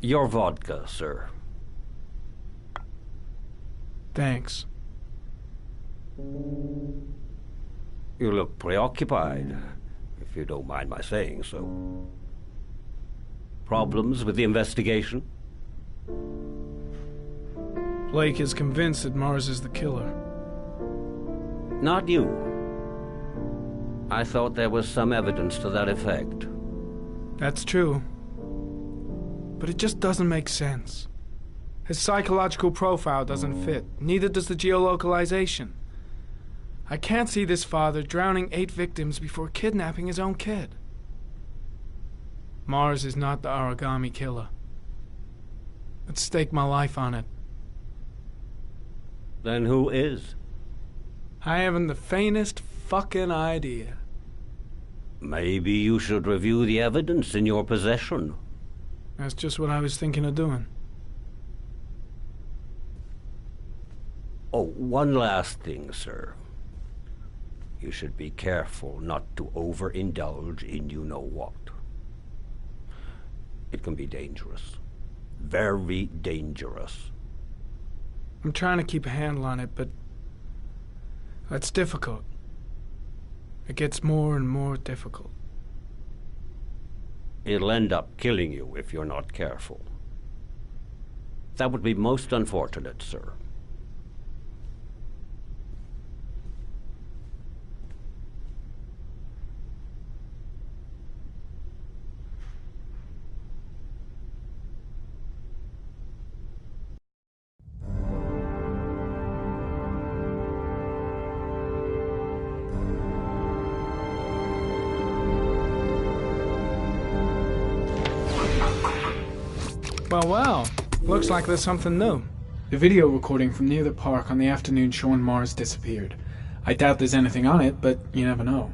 Your vodka, sir. Thanks. You look preoccupied, if you don't mind my saying so. Problems with the investigation? Blake is convinced that Mars is the killer. Not you. I thought there was some evidence to that effect. That's true. But it just doesn't make sense. His psychological profile doesn't fit. Neither does the geolocalization. I can't see this father drowning 8 victims before kidnapping his own kid. Mars is not the origami killer. I'd stake my life on it. Then who is? I haven't the faintest fucking idea. Maybe you should review the evidence in your possession. That's just what I was thinking of doing. Oh, one last thing, sir. You should be careful not to overindulge in you-know-what. It can be dangerous. Very dangerous. I'm trying to keep a handle on it, but that's difficult. It gets more and more difficult. It'll end up killing you if you're not careful. That would be most unfortunate, sir. Well, looks like there's something new. The video recording from near the park on the afternoon showing Mars disappeared. I doubt there's anything on it, but you never know.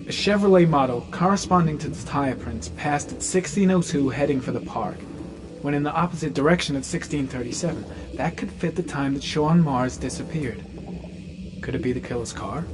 A Chevrolet model corresponding to the tire prints passed at 1602 heading for the park, when in the opposite direction at 1637. That could fit the time that Sean Mars disappeared. Could it be the killer's car?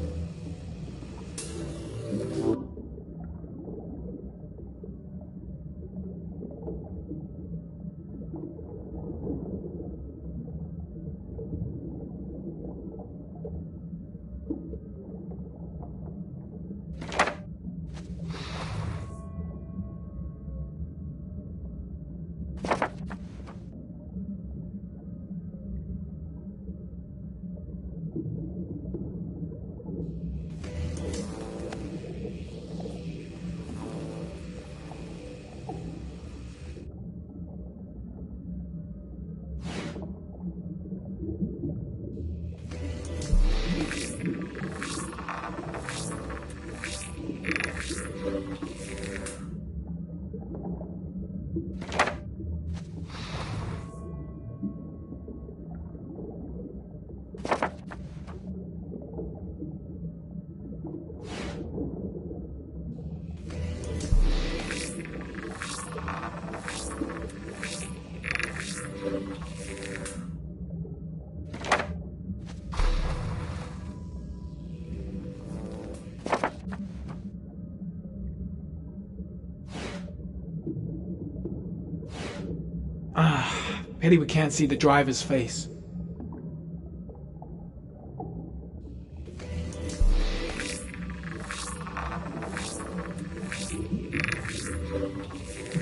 Pity we can't see the driver's face.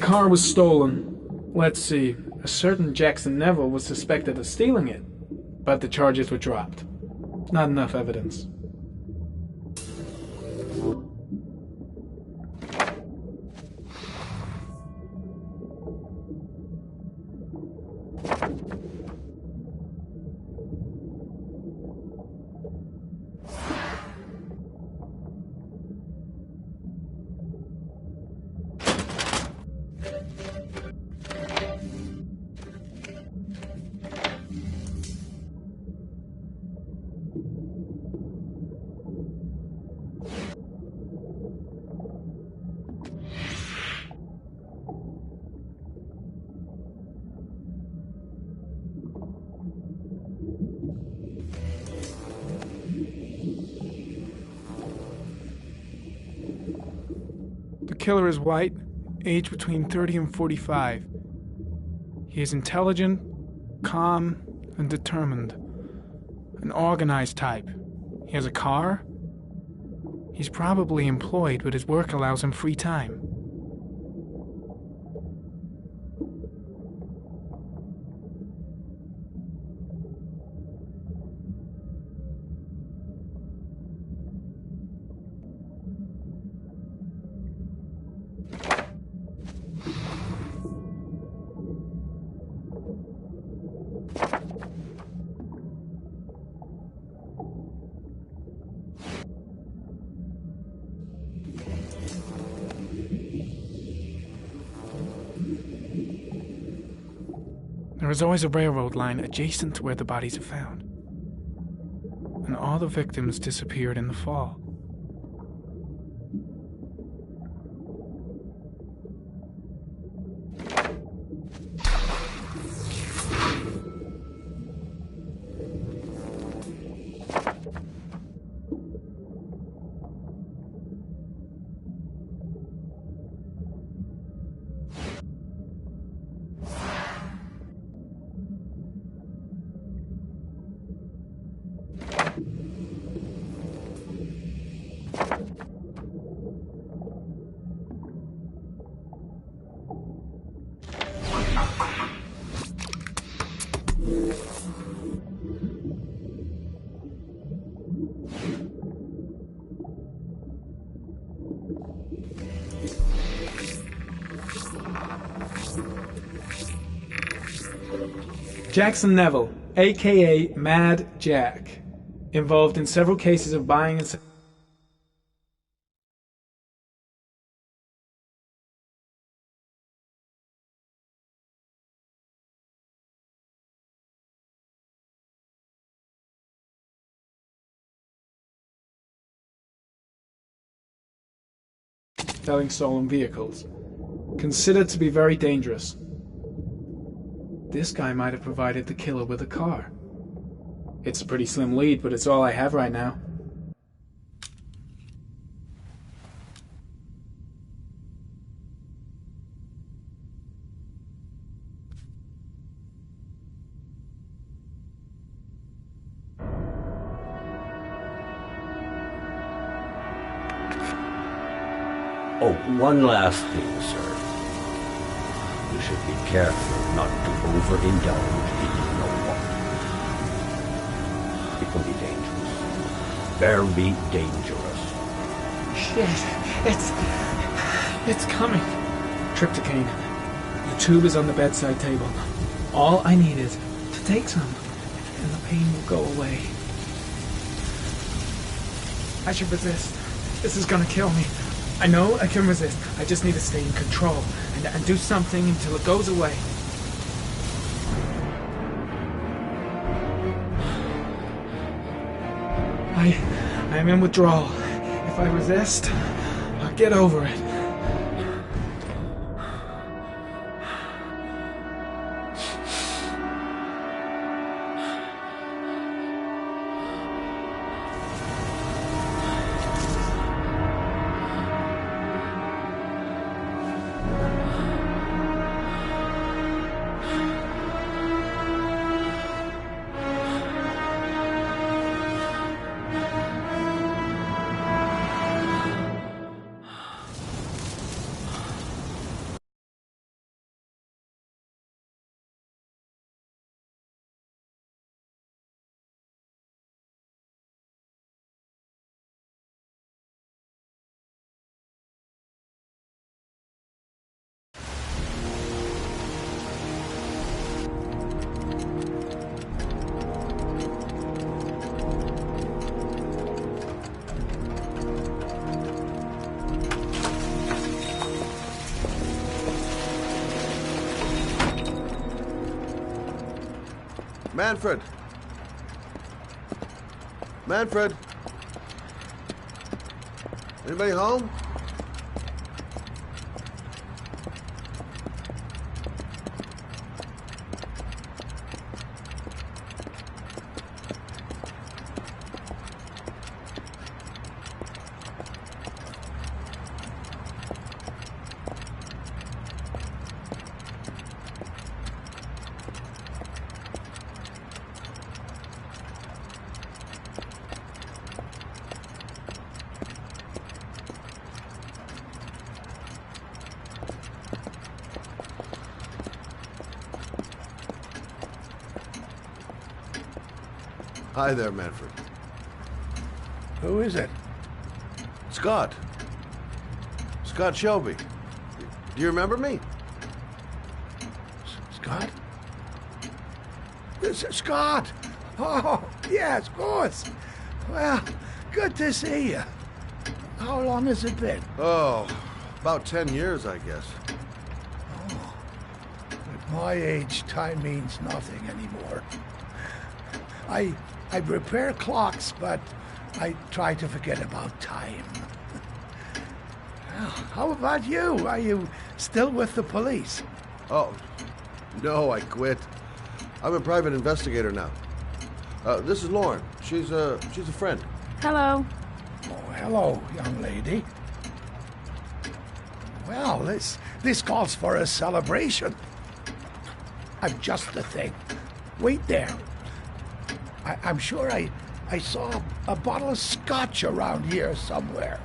car was stolen. Let's see, a certain Jackson Neville was suspected of stealing it, but the charges were dropped. Not enough evidence. The killer is white, aged between 30 and 45. He is intelligent, calm, and determined. An organized type. He has a car. He's probably employed, but his work allows him free time. There is always a railroad line adjacent to where the bodies are found. And all the victims disappeared in the fall. Jackson Neville, aka Mad Jack, involved in several cases of buying and selling stolen vehicles, considered to be very dangerous. This guy might have provided the killer with a car. It's a pretty slim lead, but it's all I have right now. Oh, one last thing, sir. You should be careful not to overindulge in you know what. It can be dangerous. Very dangerous. Shit, it's coming. Trypticane. The tube is on the bedside table. All I need is to take some, and the pain will go away. I should resist. This is gonna kill me. I know I can resist. I just need to stay in control and do something until it goes away. I am in withdrawal. If I resist, I'll get over it. Manfred! Manfred! Anybody home? Hi there, Manfred. Who is it? Scott. Scott Shelby. Do you remember me? Scott? Scott! Oh, yes, of course. Well, good to see you. How long has it been? Oh, about 10 years, I guess. Oh, at my age, time means nothing anymore. I repair clocks, but I try to forget about time. Well, how about you? Are you still with the police? Oh, no, I quit. I'm a private investigator now. This is Lauren. She's a friend. Hello. Oh, hello, young lady. Well, this calls for a celebration. I'm just the thing. Wait there. I'm sure I saw a bottle of scotch around here somewhere.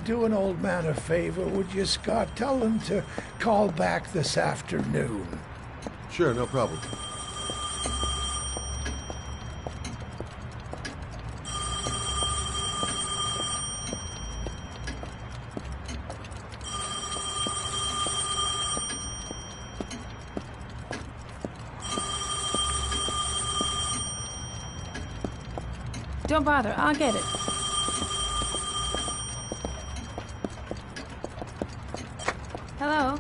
Do an old man a favor, would you, Scott? Tell him to call back this afternoon. Sure, no problem. Don't bother, I'll get it. Hello?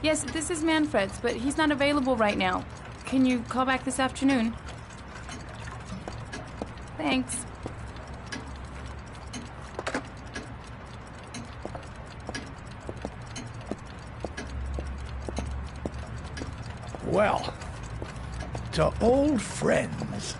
Yes, this is Manfred's, but he's not available right now. Can you call back this afternoon? Thanks. Well, to old friends.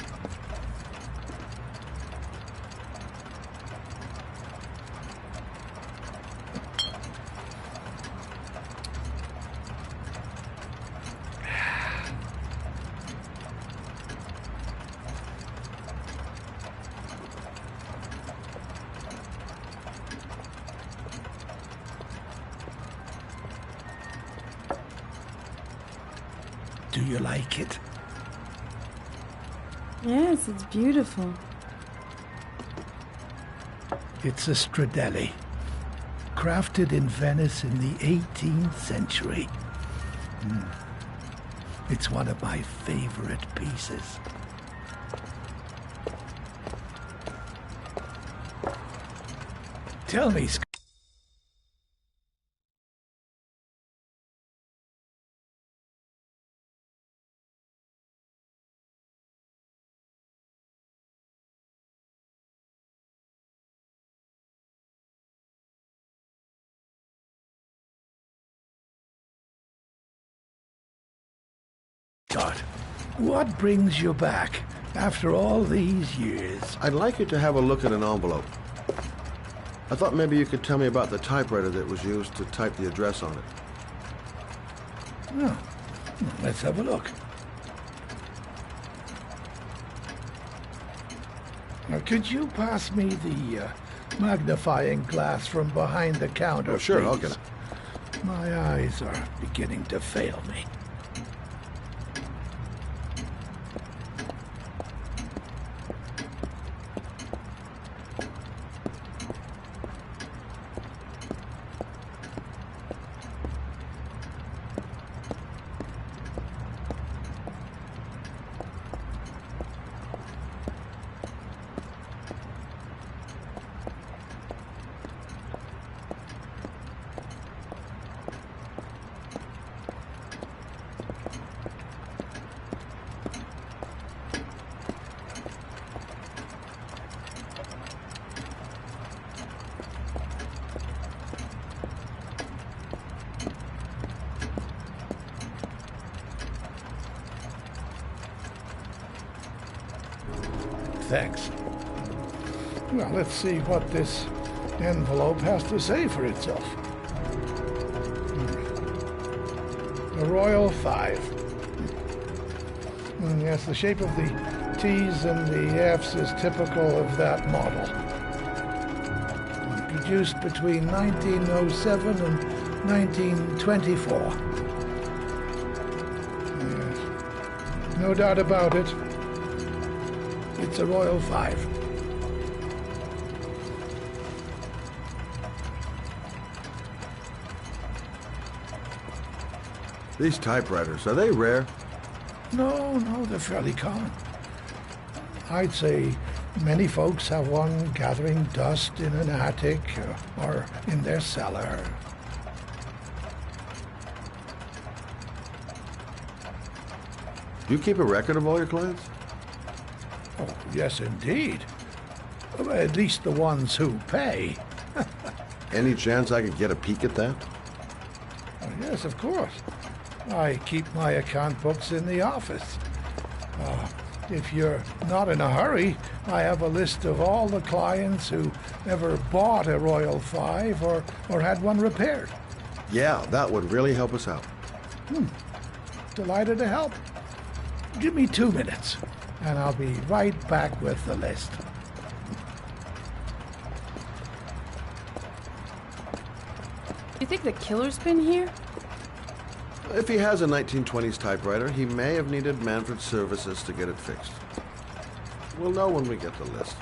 Do you like it? Yes, it's beautiful. It's a Stradelli, crafted in Venice in the 18th century. It's one of my favorite pieces. Tell me, Scott. What brings you back after all these years? I'd like you to have a look at an envelope. I thought maybe you could tell me about the typewriter that was used to type the address on it. Oh, let's have a look. Now, could you pass me the magnifying glass from behind the counter, Oh, sure, please? I'll get it. My eyes are beginning to fail me. Thanks. Well, let's see what this envelope has to say for itself. The Royal 5. Yes, the shape of the T's and the F's is typical of that model. Produced between 1907 and 1924. Yes. No doubt about it. It's a Royal 5. These typewriters, are they rare? No, they're fairly common. I'd say many folks have one gathering dust in an attic or in their cellar. Do you keep a record of all your clients? Oh, yes, indeed. At least the ones who pay. Any chance I could get a peek at that? Oh, yes, of course. I keep my account books in the office. If you're not in a hurry, I have a list of all the clients who ever bought a Royal 5 or had one repaired. Yeah, that would really help us out. Delighted to help. Give me 2 minutes, and I'll be right back with the list. You think the killer's been here? If he has a 1920s typewriter, he may have needed Manfred's services to get it fixed. We'll know when we get the list.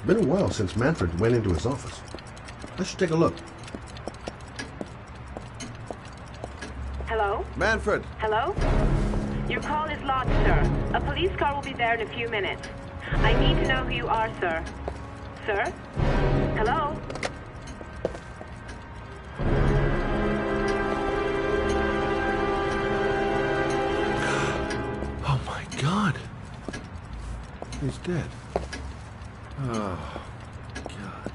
Been a while since Manfred went into his office. Let's take a look. Hello? Manfred! Hello? Your call is lodged, sir. A police car will be there in a few minutes. I need to know who you are, sir. Sir? Hello? Oh my God! He's dead. Oh, God.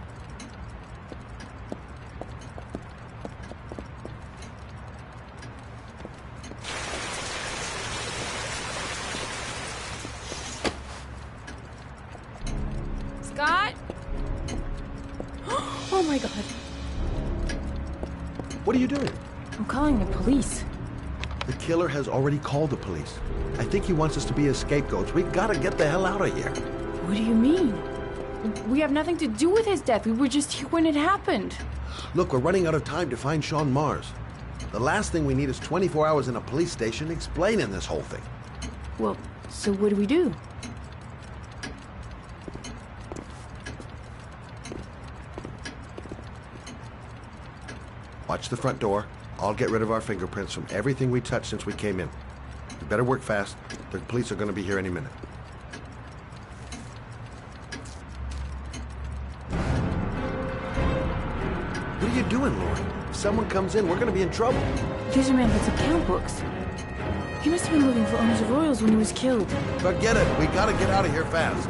Scott? Oh my God. What are you doing? I'm calling the police. The killer has already called the police. I think he wants us to be his scapegoats. We gotta get the hell out of here. What do you mean? We have nothing to do with his death. We were just here when it happened. Look, we're running out of time to find Sean Mars. The last thing we need is 24 hours in a police station explaining this whole thing. Well, so what do we do? Watch the front door. I'll get rid of our fingerprints from everything we touched since we came in. We better work fast. The police are going to be here any minute. What are you doing, Lauren? If someone comes in, we're going to be in trouble. These are Manfred's account books. He must have been looking for owners of Royals when he was killed. Forget it. We got to get out of here fast.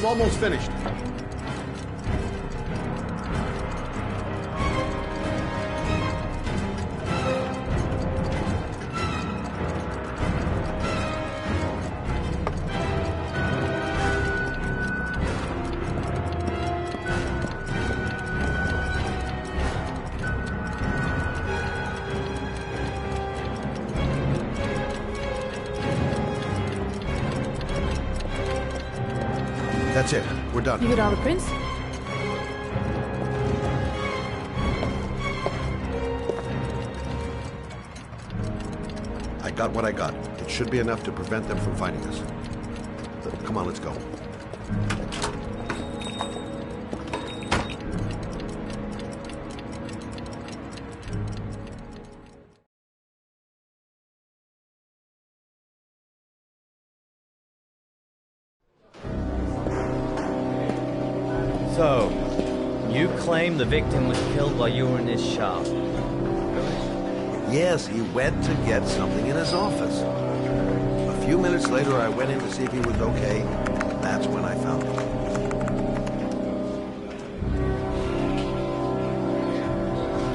I'm almost finished. That's it. We're done. You get all the prints? I got what I got. It should be enough to prevent them from finding us. Come on, let's go. So, you claim the victim was killed while you were in his shop. Yes, he went to get something in his office. A few minutes later, I went in to see if he was okay. That's when I found him.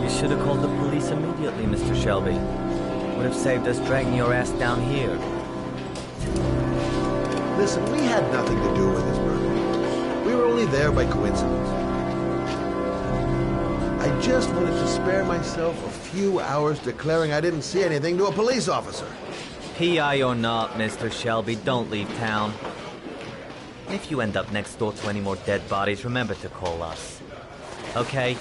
You should have called the police immediately, Mr. Shelby. Would have saved us dragging your ass down here. Listen, we had nothing to do with this murder. We were only there by coincidence. I just wanted to spare myself a few hours declaring I didn't see anything to a police officer. PI or not, Mr. Shelby, don't leave town. If you end up next door to any more dead bodies, remember to call us. Okay?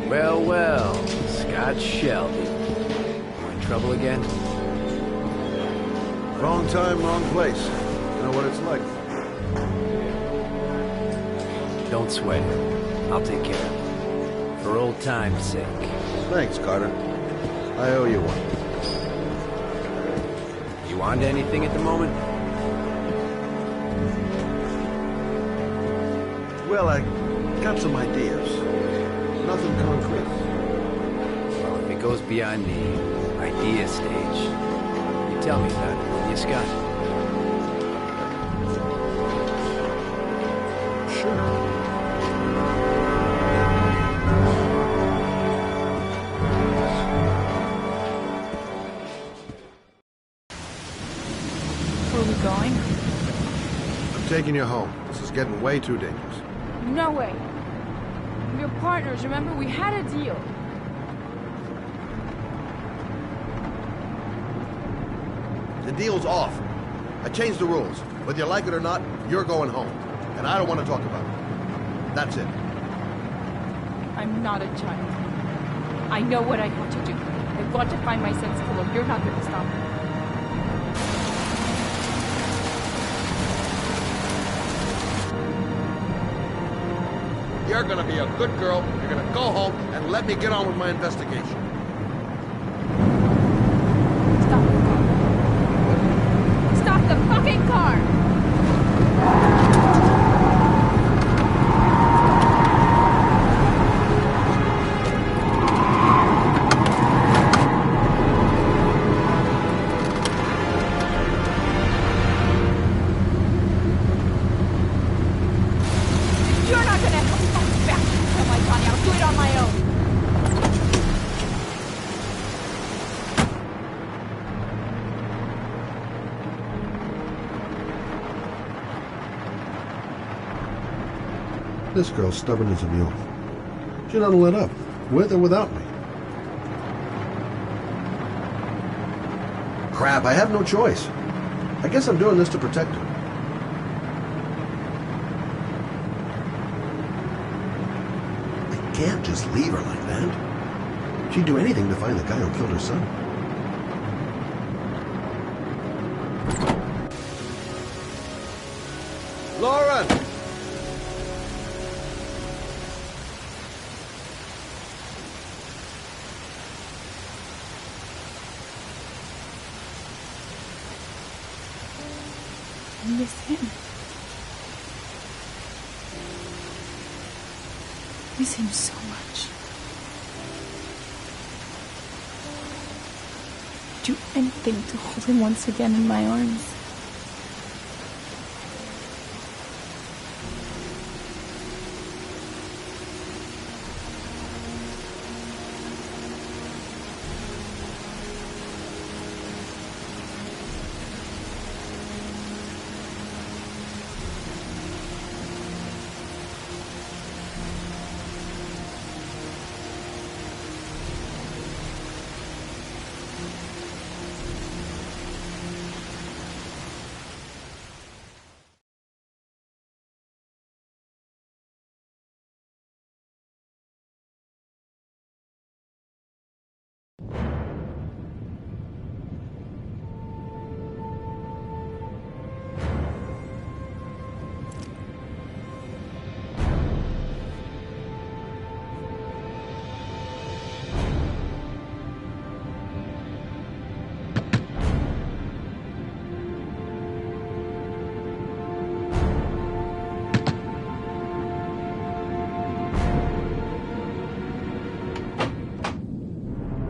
Well, well, Scott Shelby. You in trouble again? Wrong time, wrong place. You know what it's like. Don't sweat it. I'll take care of it. For old time's sake. Thanks, Carter. I owe you one. You on to anything at the moment? Well, I got some ideas. Nothing concrete. Well, if it goes beyond the idea stage, you tell me about it, will you, Scott? Sure. Where are we going? I'm taking you home. This is getting way too dangerous. No way. We're partners, remember? We had a deal. The deal's off. I changed the rules. Whether you like it or not, you're going home. And I don't want to talk about it. That's it. I'm not a child. I know what I have to do. I've got to find my sense killer. You're not going to stop me. You're gonna be a good girl. You're gonna go home and let me get on with my investigation. Stop the car. Stop the fucking car! You're not gonna help me fucking back and kill my Johnny. I'll do it on my own. This girl's stubborn as a mule. She doesn't let up, with or without me. Crap, I have no choice. I guess I'm doing this to protect her. I can't just leave her like that. She'd do anything to find the guy who killed her son. Lauren! I miss him. miss him so much. Do anything to hold him once again in my arms.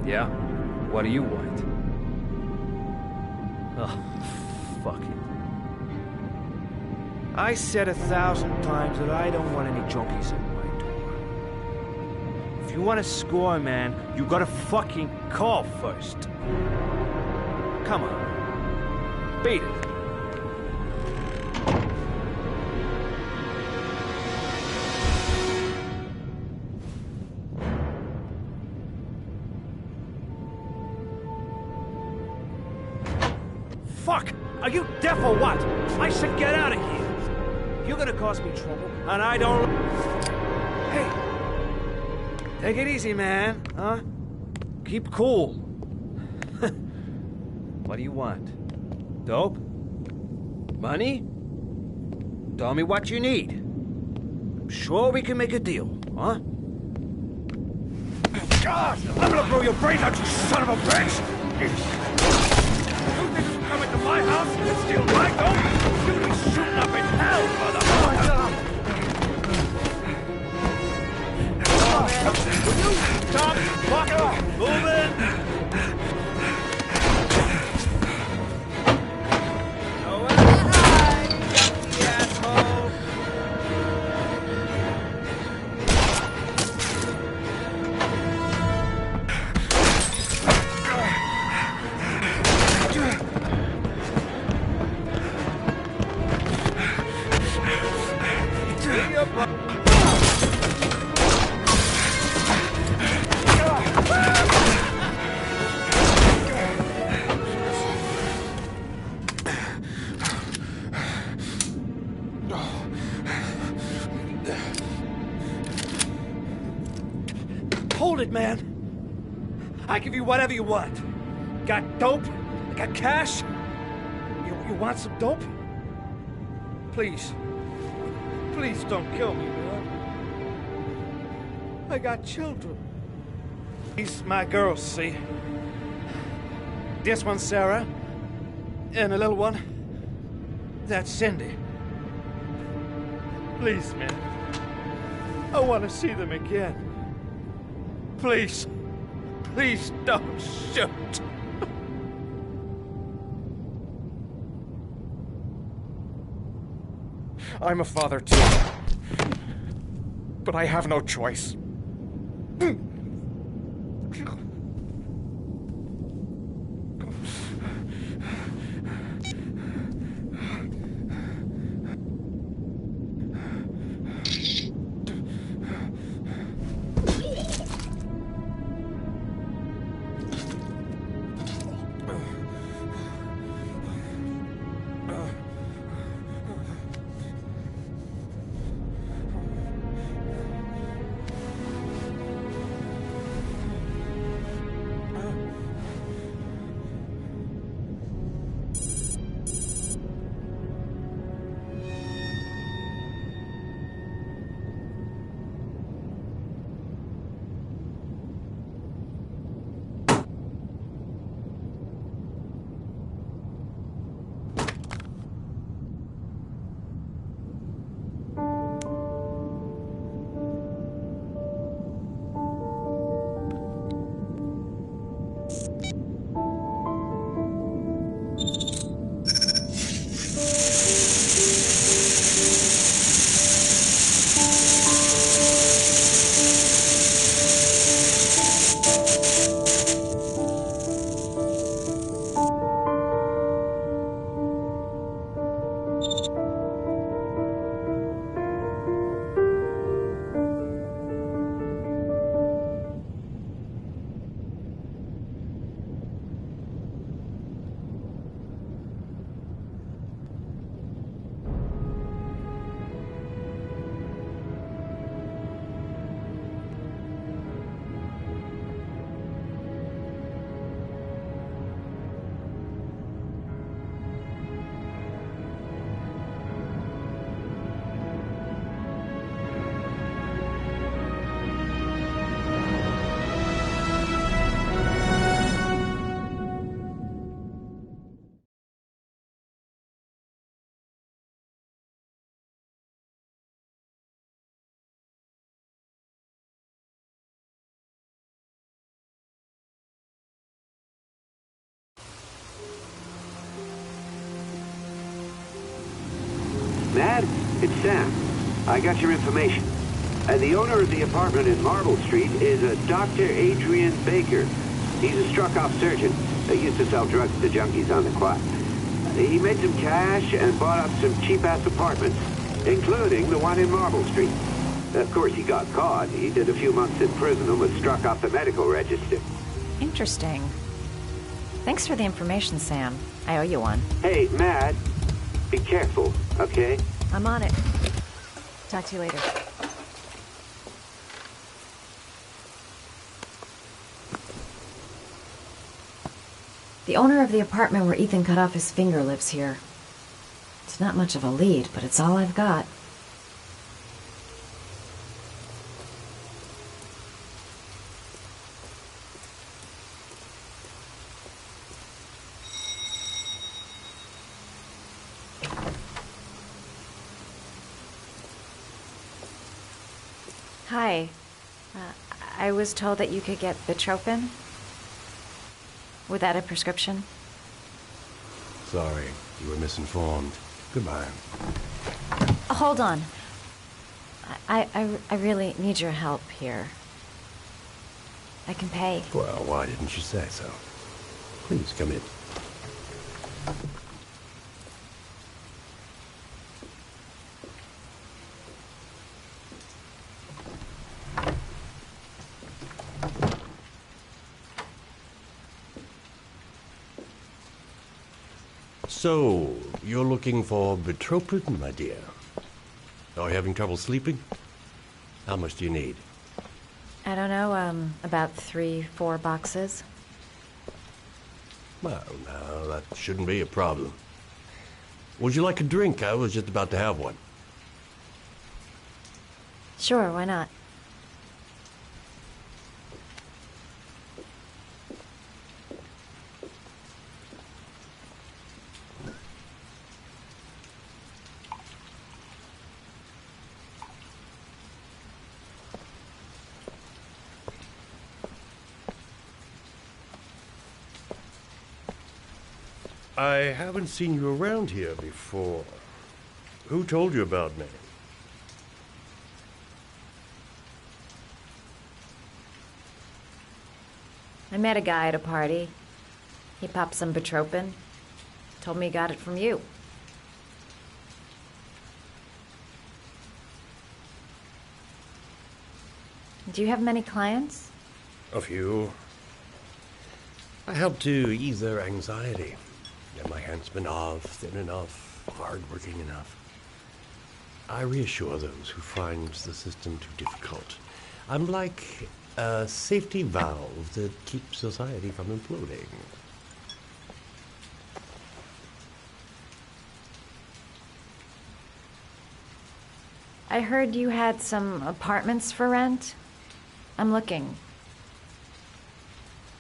Yeah? What do you want? Oh, fuck it. I said 1,000 times that I don't want any junkies at my door. If you want to score, man, you gotta fucking call first. Come on. Beat it. Fuck! Are you deaf or what? I should get out of here. You're gonna cause me trouble, and I don't... Hey! Take it easy, man, huh? Keep cool. What do you want? Dope? Money? Tell me what you need. I'm sure we can make a deal, huh? God! I'm gonna blow your brains out, you son of a bitch! Come into my house and steal my dope? You're gonna be shooting up in hell, motherfucker! Will you stop fucking moving? Nowhere to hide, you asshole! Hold it, man. I give you whatever you want. Got dope? Got cash? You want some dope? Please. Please don't kill me, man. I got children. These my girls, see? This one's Sarah. And the little one, that's Cindy. Please, man. I want to see them again. Please. Please don't shoot. I'm a father too. But I have no choice. It's Sam. I got your information. The owner of the apartment in Marble Street is a Dr. Adrian Baker. He's a struck-off surgeon. He used to sell drugs to junkies on the quad. He made some cash and bought up some cheap-ass apartments, including the one in Marble Street. Of course, he got caught. He did a few months in prison and was struck off the medical register. Interesting. Thanks for the information, Sam. I owe you one. Hey, Matt, be careful, okay? I'm on it. Talk to you later. The owner of the apartment where Ethan cut off his finger lives here. It's not much of a lead, but it's all I've got. Hi. I was told that you could get Bitropin. Without a prescription? Sorry, you were misinformed. Goodbye. Hold on. I really need your help here. I can pay. Well, why didn't you say so? Please come in. So, you're looking for Bitropin, my dear? Are you having trouble sleeping? How much do you need? I don't know, about 3-4 boxes. Well, no, that shouldn't be a problem. Would you like a drink? I was just about to have one. Sure, why not? I haven't seen you around here before. Who told you about me? I met a guy at a party. He popped some Bitropin. Told me he got it from you. Do you have many clients? A few. I help to ease their anxiety. Get my handsman off, thin enough, hard-working enough. I reassure those who find the system too difficult. I'm like a safety valve that keeps society from imploding. I heard you had some apartments for rent. I'm looking.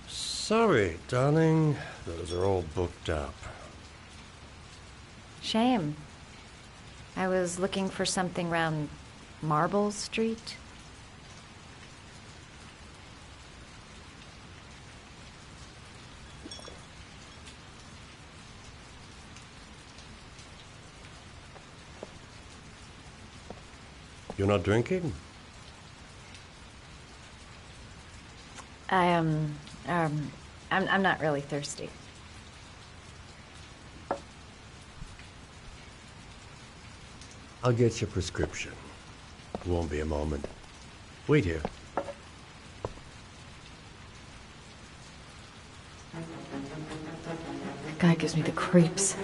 Sorry, darling. Those are all booked up. Shame. I was looking for something around Marble Street. You're not drinking? I'm not really thirsty. I'll get your prescription. It won't be a moment. Wait here. That guy gives me the creeps.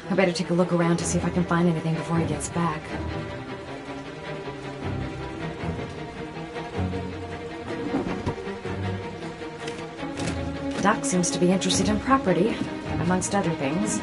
I better take a look around to see if I can find anything before he gets back. Doc seems to be interested in property, amongst other things.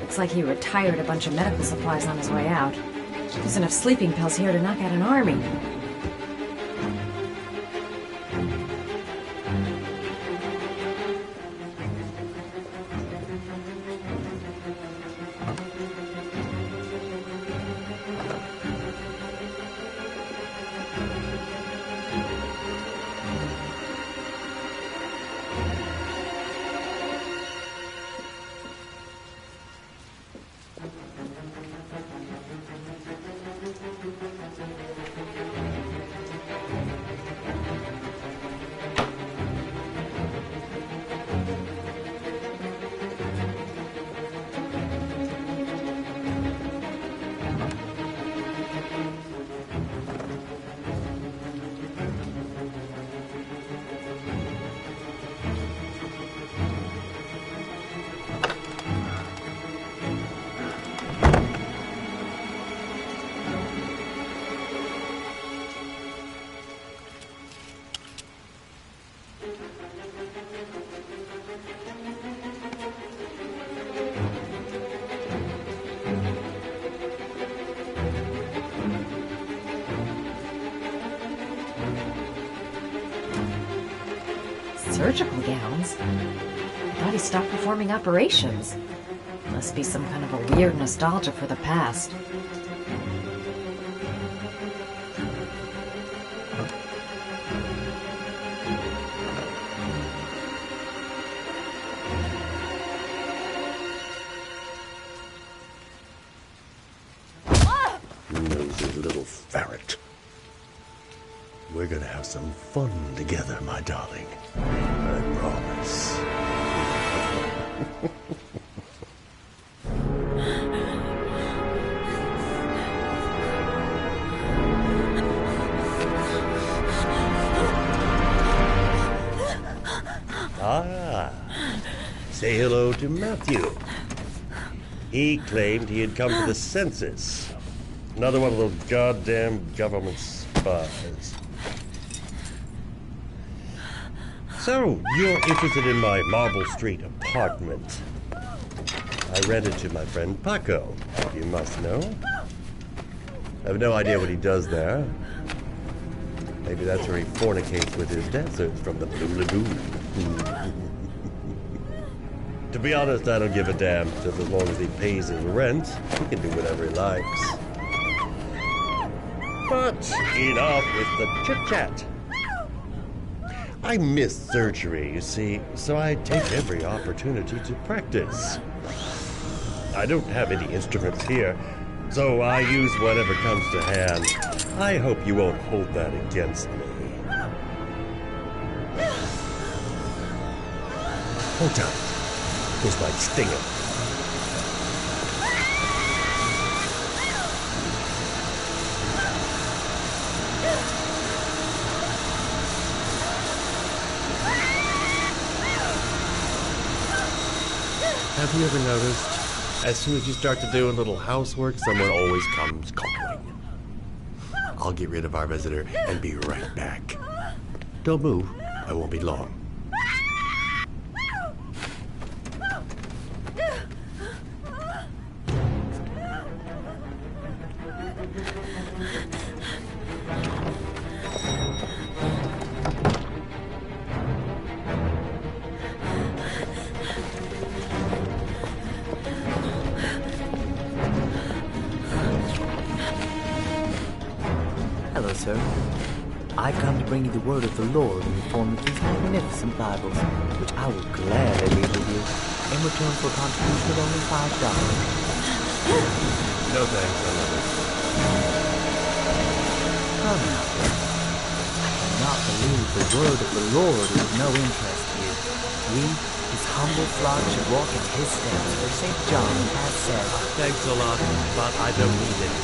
Looks like he retired a bunch of medical supplies on his way out. There's enough sleeping pills here to knock out an army. Surgical gowns? I thought he stopped performing operations. Must be some kind of a weird nostalgia for the past. Nosy little ferret. We're gonna have some fun together, my darling. I promise. Say hello to Matthew. He claimed he had come to the census. Another one of those goddamn government spies. So, you're interested in my Marble Street apartment. I rented to my friend Paco, you must know. I have no idea what he does there. Maybe that's where he fornicates with his dancers from the Blue Lagoon. To be honest, I don't give a damn, just as long as he pays his rent. He can do whatever he likes. But enough with the chit-chat. I miss surgery, you see, so I take every opportunity to practice. I don't have any instruments here, so I use whatever comes to hand. I hope you won't hold that against me. Hold tight. This might sting him. Have you ever noticed, as soon as you start to do a little housework, someone always comes calling? I'll get rid of our visitor and be right back. Don't move. I won't be long. Hello, sir. I've come to bring you the word of the Lord in the form of these magnificent Bibles, which I will gladly leave with you in return for a contribution of only $5. No thanks, I love it. Come now, sir. I cannot believe the word of the Lord is of no interest to you. We, his humble flock, should walk in his steps, for St. John has said. Thanks a lot, but I don't need it.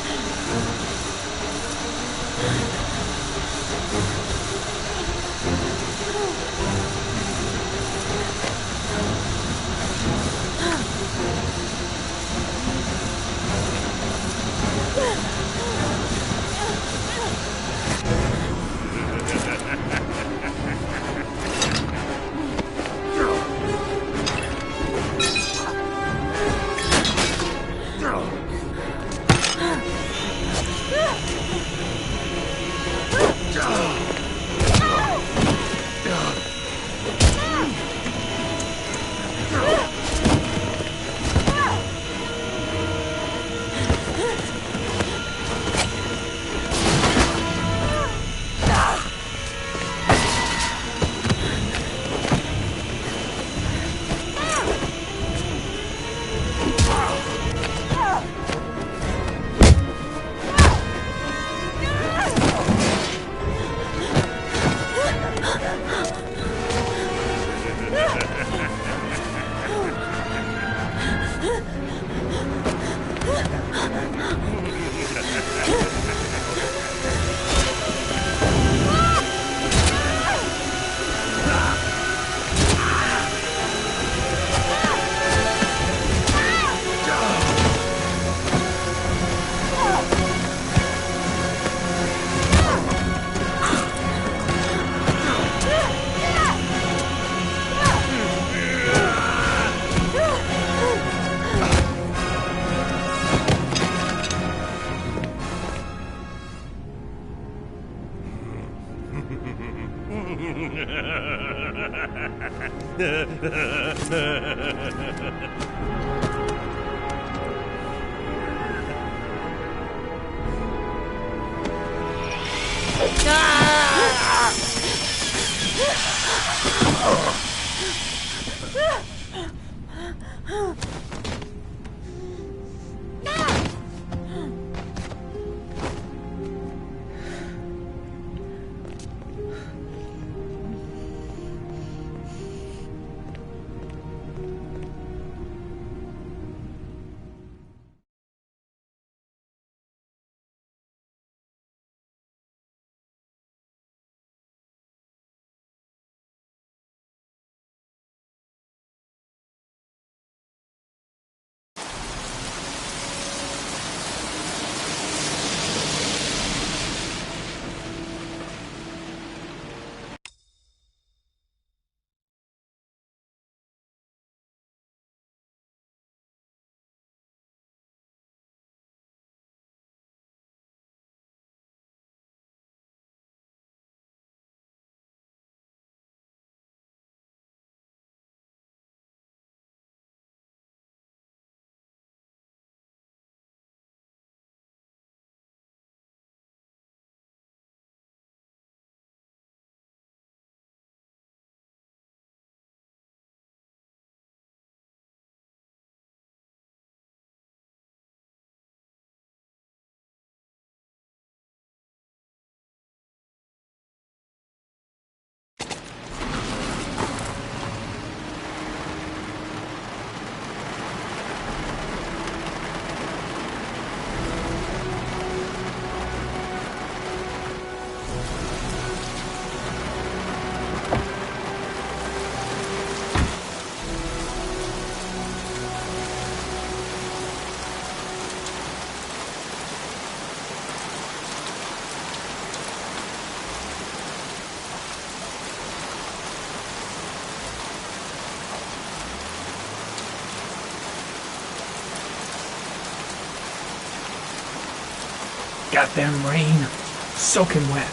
Goddamn rain. Soaking wet.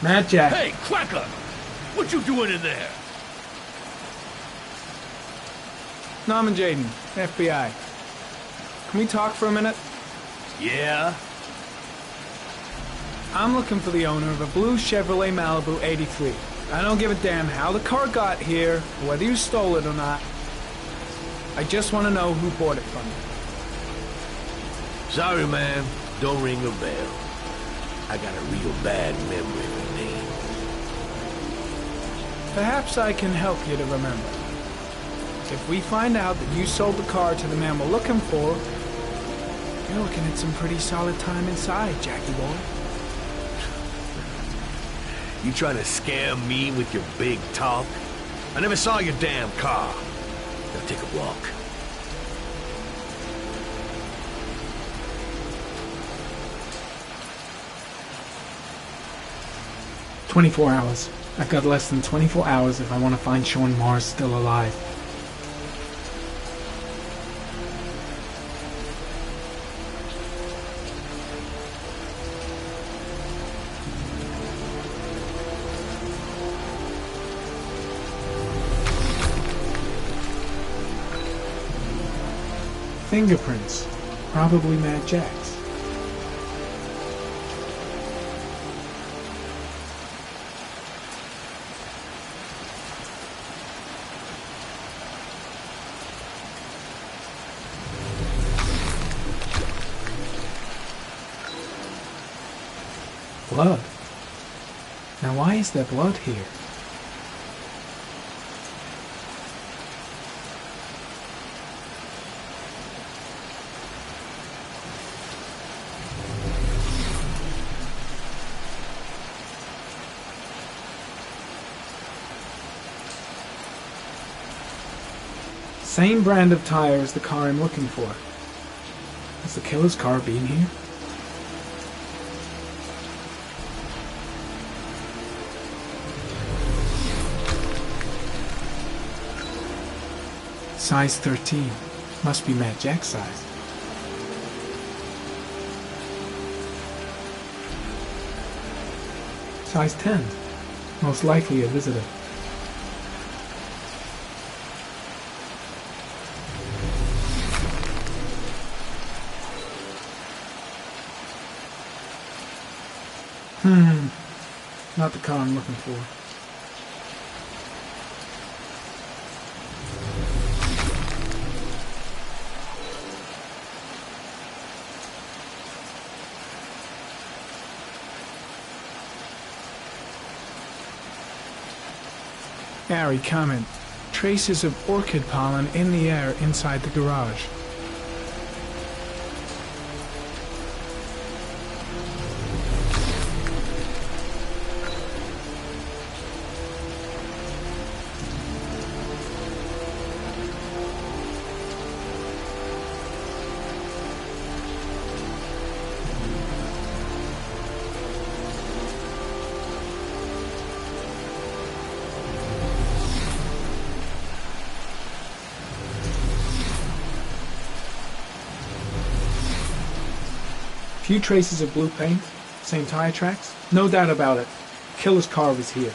Matt Jack. Hey, Cracker! What you doing in there? Norman Jaden, FBI. Can we talk for a minute? Yeah? I'm looking for the owner of a blue Chevrolet Malibu 83. I don't give a damn how the car got here, or whether you stole it or not. I just want to know who bought it from you. Sorry, man. Don't ring a bell. I got a real bad memory for names. Perhaps I can help you to remember. If we find out that you sold the car to the man we're looking for, you're looking at some pretty solid time inside, Jackie boy. You trying to scare me with your big talk? I never saw your damn car. Now take a walk. "24 hours. I've got less than 24 hours if I want to find Sean Mars still alive." Fingerprints. Probably Mad Jack's. Blood. Now why is there blood here? Same brand of tire as the car I'm looking for. Has the killer's car been here? Size 13. Must be Matt Jack's size. Size 10. Most likely a visitor. Not the car I'm looking for. Harry, comment. Traces of orchid pollen in the air inside the garage. Few traces of blue paint, same tire tracks. No doubt about it. Killer's car was here.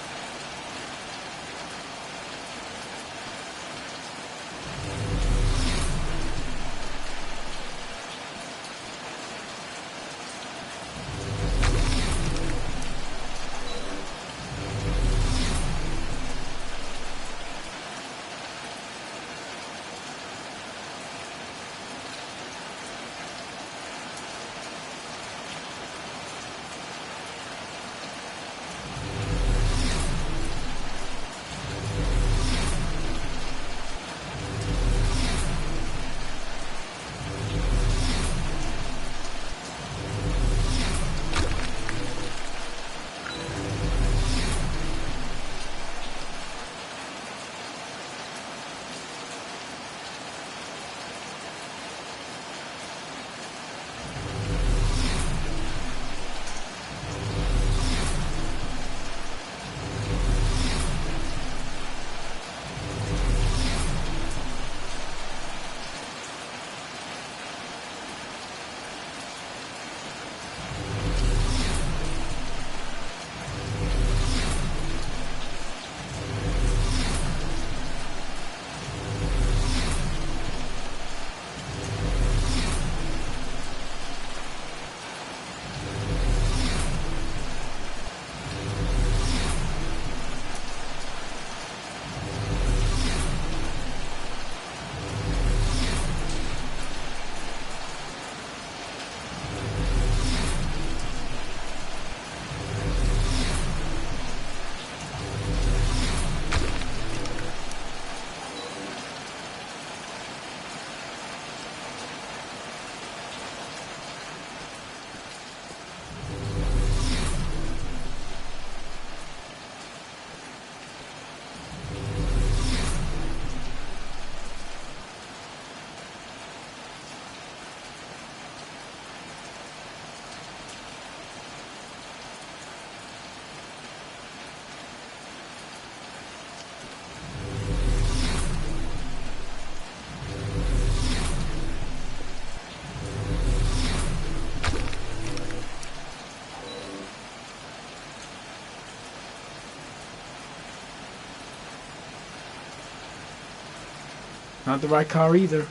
Not the right car either.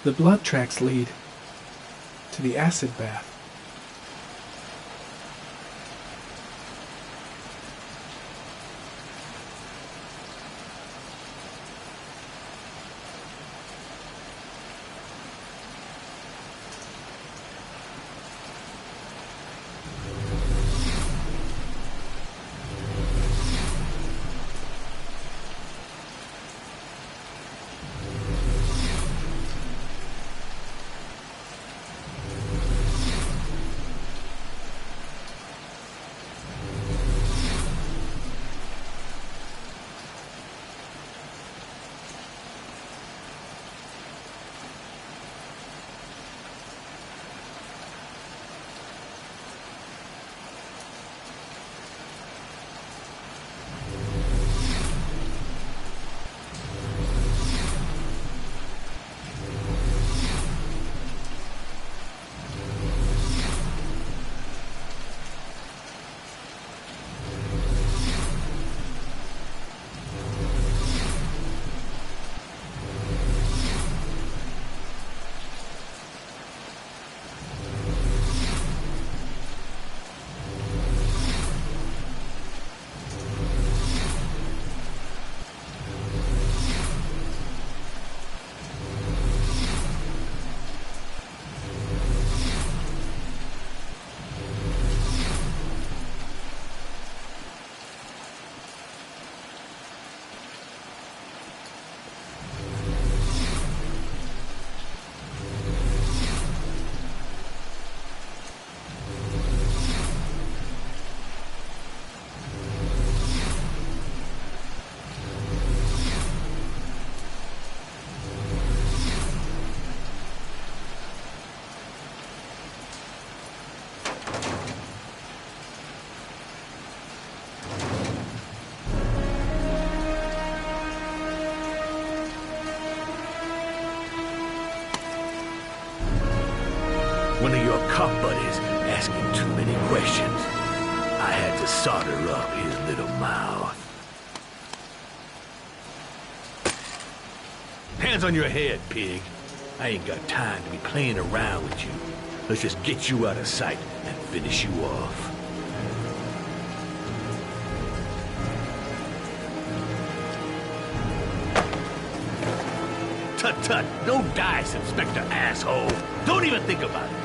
The blood tracks lead to the acid bath. One of your cop buddies asking too many questions. I had to solder up his little mouth. Hands on your head, pig. I ain't got time to be playing around with you. Let's just get you out of sight and finish you off. Tut tut, no dice, Inspector asshole. Don't even think about it.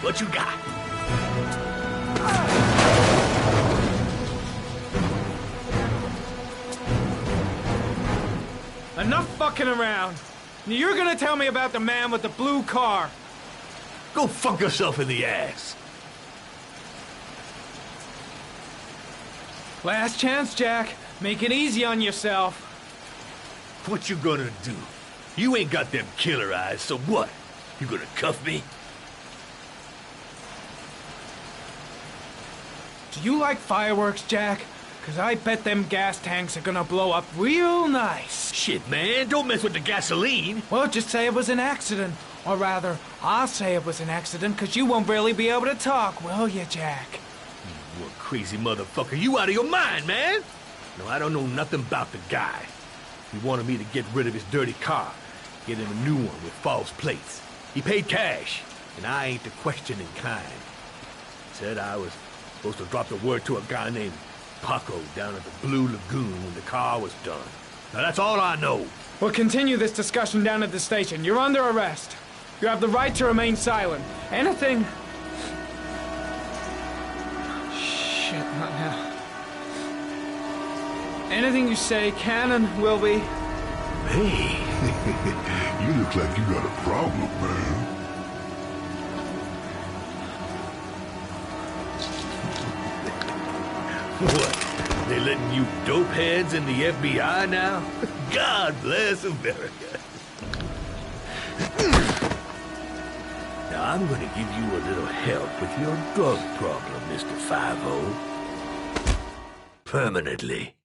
What you got? Enough fucking around. You're gonna tell me about the man with the blue car. Go fuck yourself in the ass. Last chance, Jack. Make it easy on yourself. What you gonna do? You ain't got them killer eyes, so what? You gonna cuff me? Do you like fireworks, Jack? 'Cause I bet them gas tanks are gonna blow up real nice. Shit, man, don't mess with the gasoline. Well, just say it was an accident. Or rather, I'll say it was an accident, 'cause you won't really be able to talk, will you, Jack? You crazy motherfucker. You out of your mind, man. No, I don't know nothing about the guy. He wanted me to get rid of his dirty car, get him a new one with false plates. He paid cash, and I ain't the questioning kind. Said I was supposed to drop the word to a guy named Paco down at the Blue Lagoon when the car was done. Now that's all I know. We'll continue this discussion down at the station. You're under arrest. You have the right to remain silent. Anything... Shit, not now. Anything you say can and will be... Hey, you look like you got a problem, man. What? They letting you dope heads in the FBI now? God bless America. Now I'm gonna give you a little help with your drug problem, Mr. 5-0. Permanently.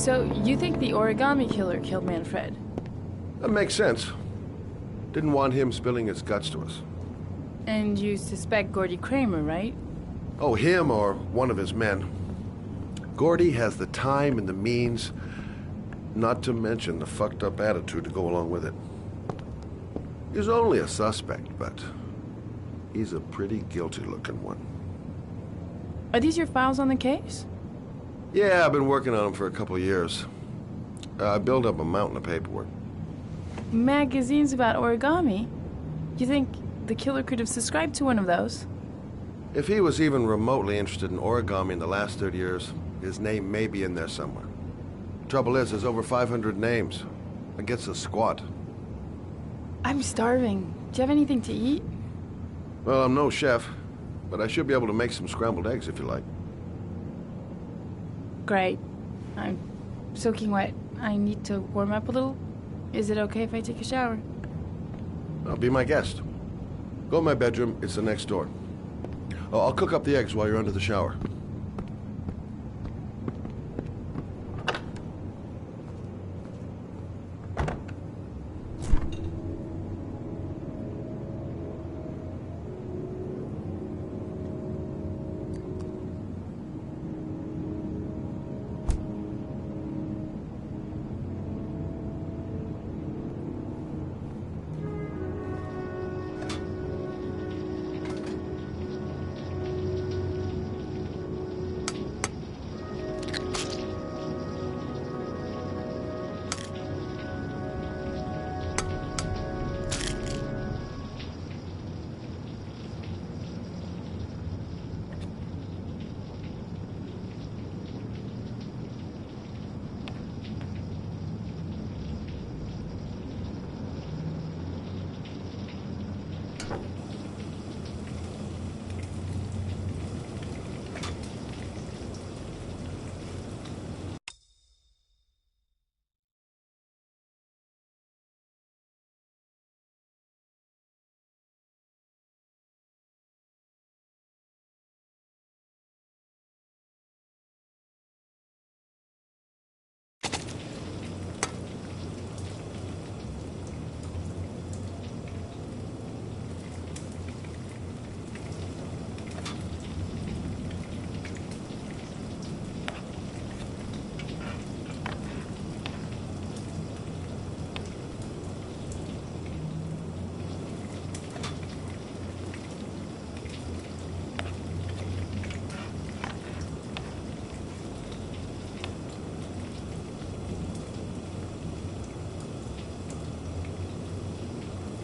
So, you think the origami killer killed Manfred? That makes sense. Didn't want him spilling his guts to us. And you suspect Gordy Kramer, right? Oh, him or one of his men. Gordy has the time and the means, not to mention the fucked up attitude to go along with it. He's only a suspect, but he's a pretty guilty looking one. Are these your files on the case? Yeah, I've been working on them for a couple of years. I built up a mountain of paperwork. Magazines about origami? You think the killer could have subscribed to one of those? If he was even remotely interested in origami in the last 30 years, his name may be in there somewhere. Trouble is, there's over 500 names. That gets a squat. I'm starving. Do you have anything to eat? Well, I'm no chef, but I should be able to make some scrambled eggs if you like. Great. I'm soaking wet. I need to warm up a little. Is it okay if I take a shower? Well, be my guest. Go in my bedroom. It's the next door. Oh, I'll cook up the eggs while you're under the shower.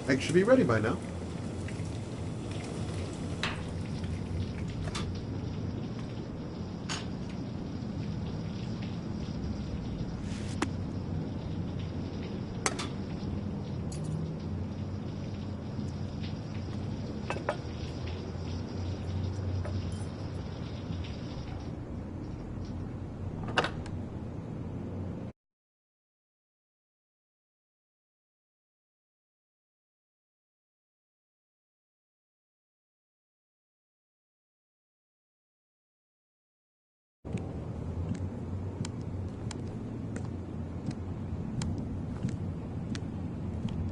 Eggs should be ready by now.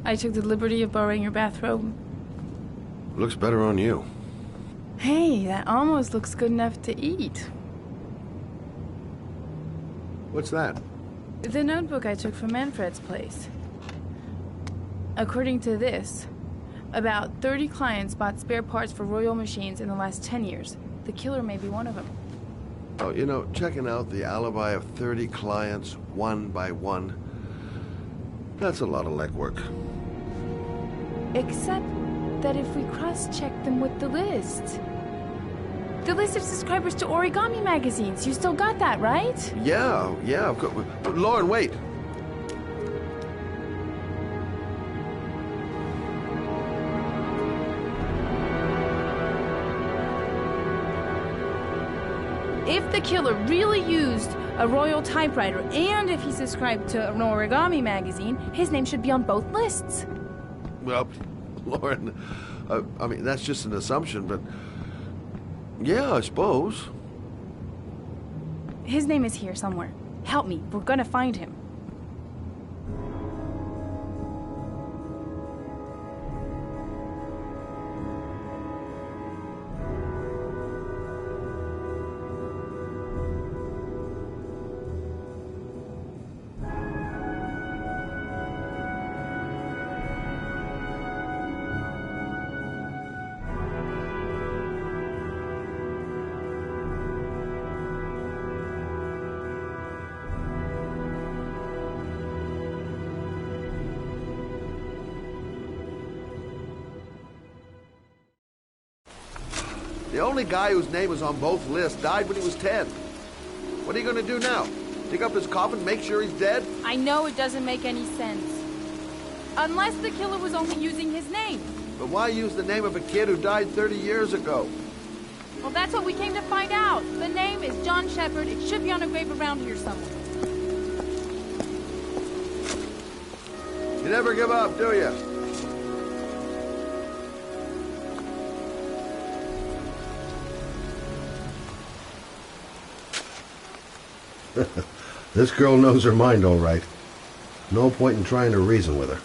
I took the liberty of borrowing your bathrobe. Looks better on you. Hey, that almost looks good enough to eat. What's that? The notebook I took from Manfred's place. According to this, about 30 clients bought spare parts for Royal machines in the last 10 years. The killer may be one of them. Oh, you know, checking out the alibi of 30 clients one by one, that's a lot of legwork. Except that if we cross-check them with the list. The list of subscribers to origami magazines. You still got that, right? Yeah, of course. Lauren, wait. If the killer really used a Royal typewriter, and if he subscribed to an origami magazine, his name should be on both lists. Well, Lauren, I mean, that's just an assumption, but yeah, I suppose. His name is here somewhere. Help me. We're gonna find him. The only guy whose name is on both lists died when he was 10. What are you gonna do now? Dig up his coffin, make sure he's dead? I know it doesn't make any sense. Unless the killer was only using his name. But why use the name of a kid who died 30 years ago? Well, that's what we came to find out. The name is John Shepard. It should be on a grave around here somewhere. You never give up, do you? This girl knows her mind all right. No point in trying to reason with her.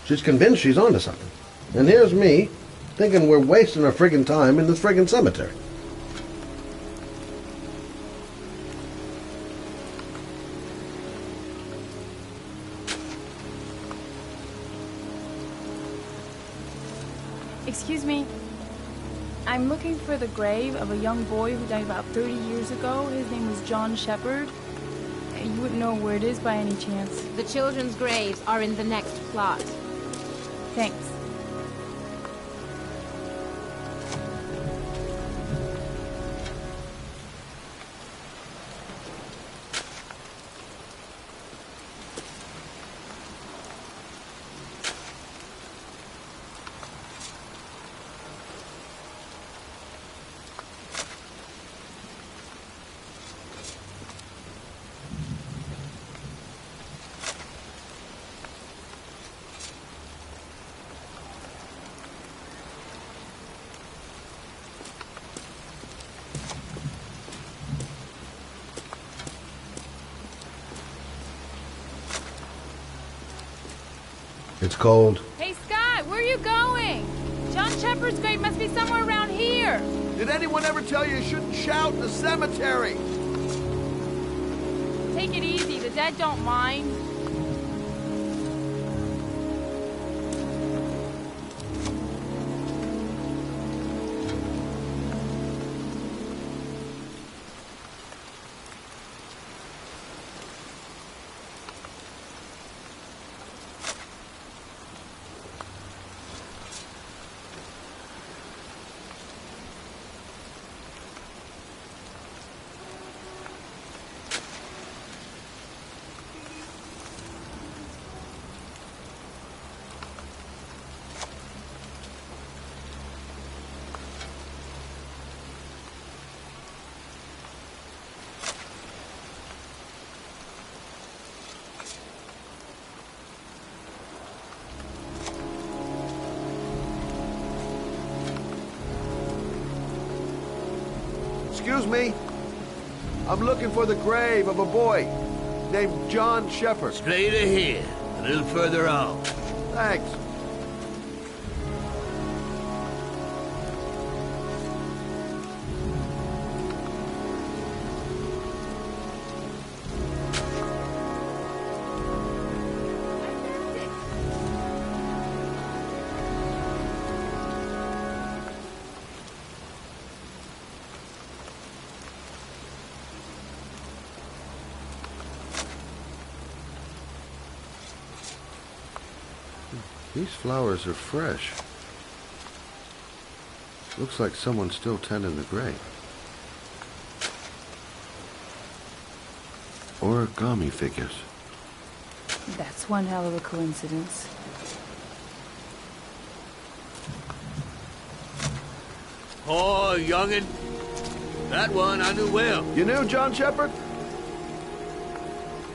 She's convinced she's onto something. And here's me, thinking we're wasting our friggin' time in this friggin' cemetery. Excuse me. I'm looking for the grave of a young boy who died about 30 years ago. His name was John Shepard. You wouldn't know where it is by any chance. The children's graves are in the next plot. Thanks. It's cold. Hey, Scott, where are you going? John Shepard's grave must be somewhere around here. Did anyone ever tell you shouldn't shout in the cemetery? Take it easy. The dead don't mind. Excuse me. I'm looking for the grave of a boy named John Shepard. Straight ahead, a little further on. Thanks. These flowers are fresh. Looks like someone's still tending the grave. Origami figures. That's one hell of a coincidence. Oh, youngin'. That one I knew well. You knew John Shepard?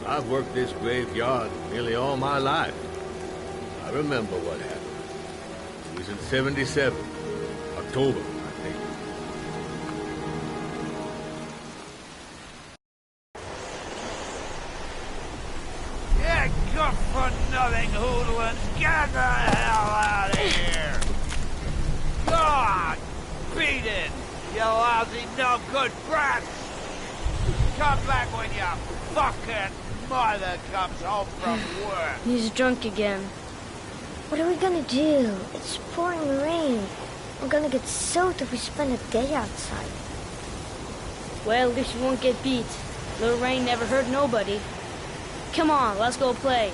I've worked this graveyard nearly all my life. I remember what happened. It was in 77. October, I think. Yeah, good for nothing hoodlums. Get the hell out of here! God! Beat it! You lousy, no good brats! Come back when your fucking mother comes home from work! He's drunk again. What are we gonna do? It's pouring rain. We're gonna get soaked if we spend a day outside. Well, at least you won't get beat. Little rain never hurt nobody. Come on, let's go play.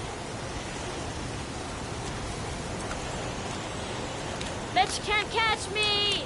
Bet you can't catch me!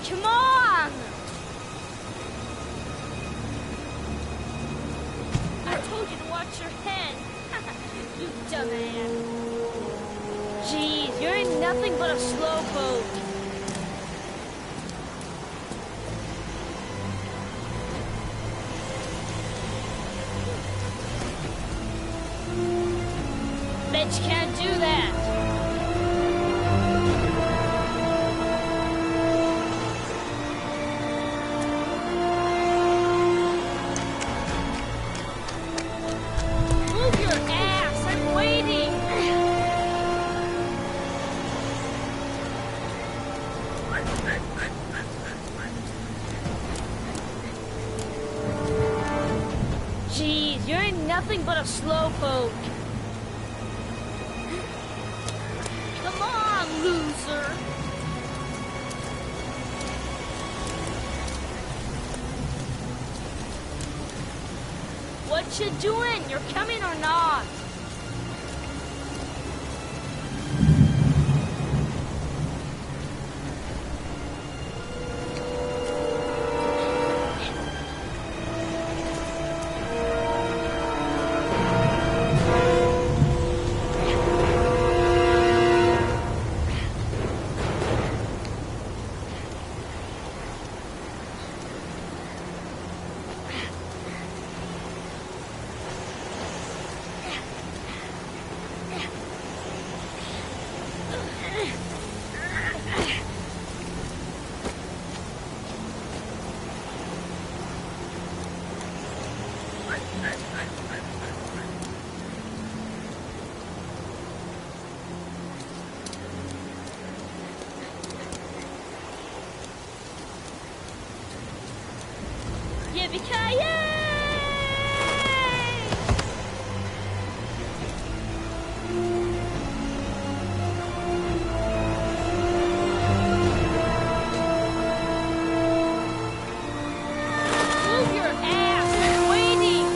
Come on! I told you to watch your head. You dumbass. Jeez, you're in nothing but a slowpoke. Bet you can't do that. Jeez, you're in nothing but a slowpoke. Come on, loser. What you doing? You're coming or not? Yippee-ki-yay! Move your ass! I'm waiting!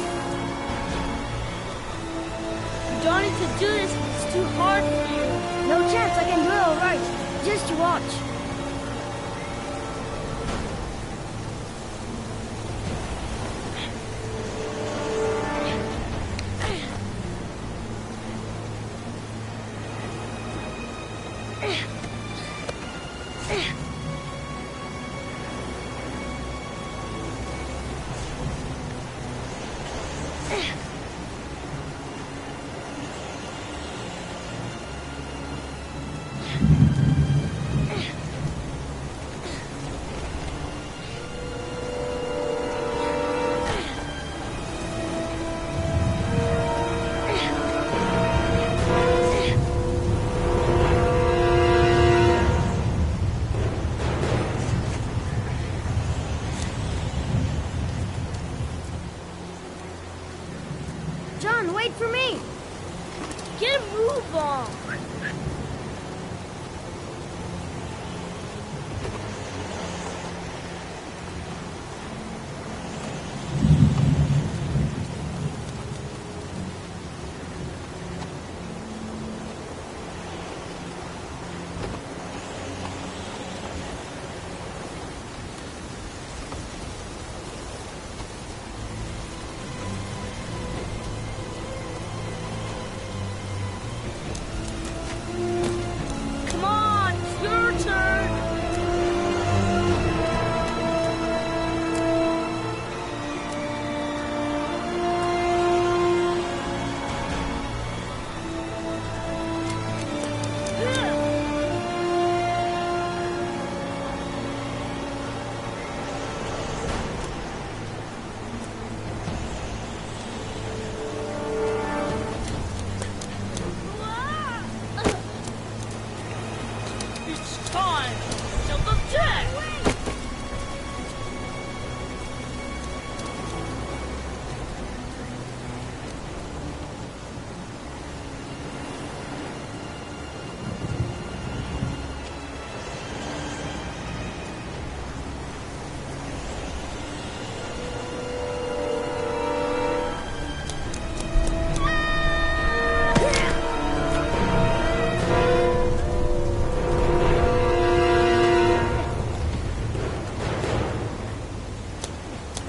You don't need to do this. It's too hard for you. No chance, I can do it all right. Just you watch. wait for me! Get a move on! Come on, it's your turn! It's time! Double check!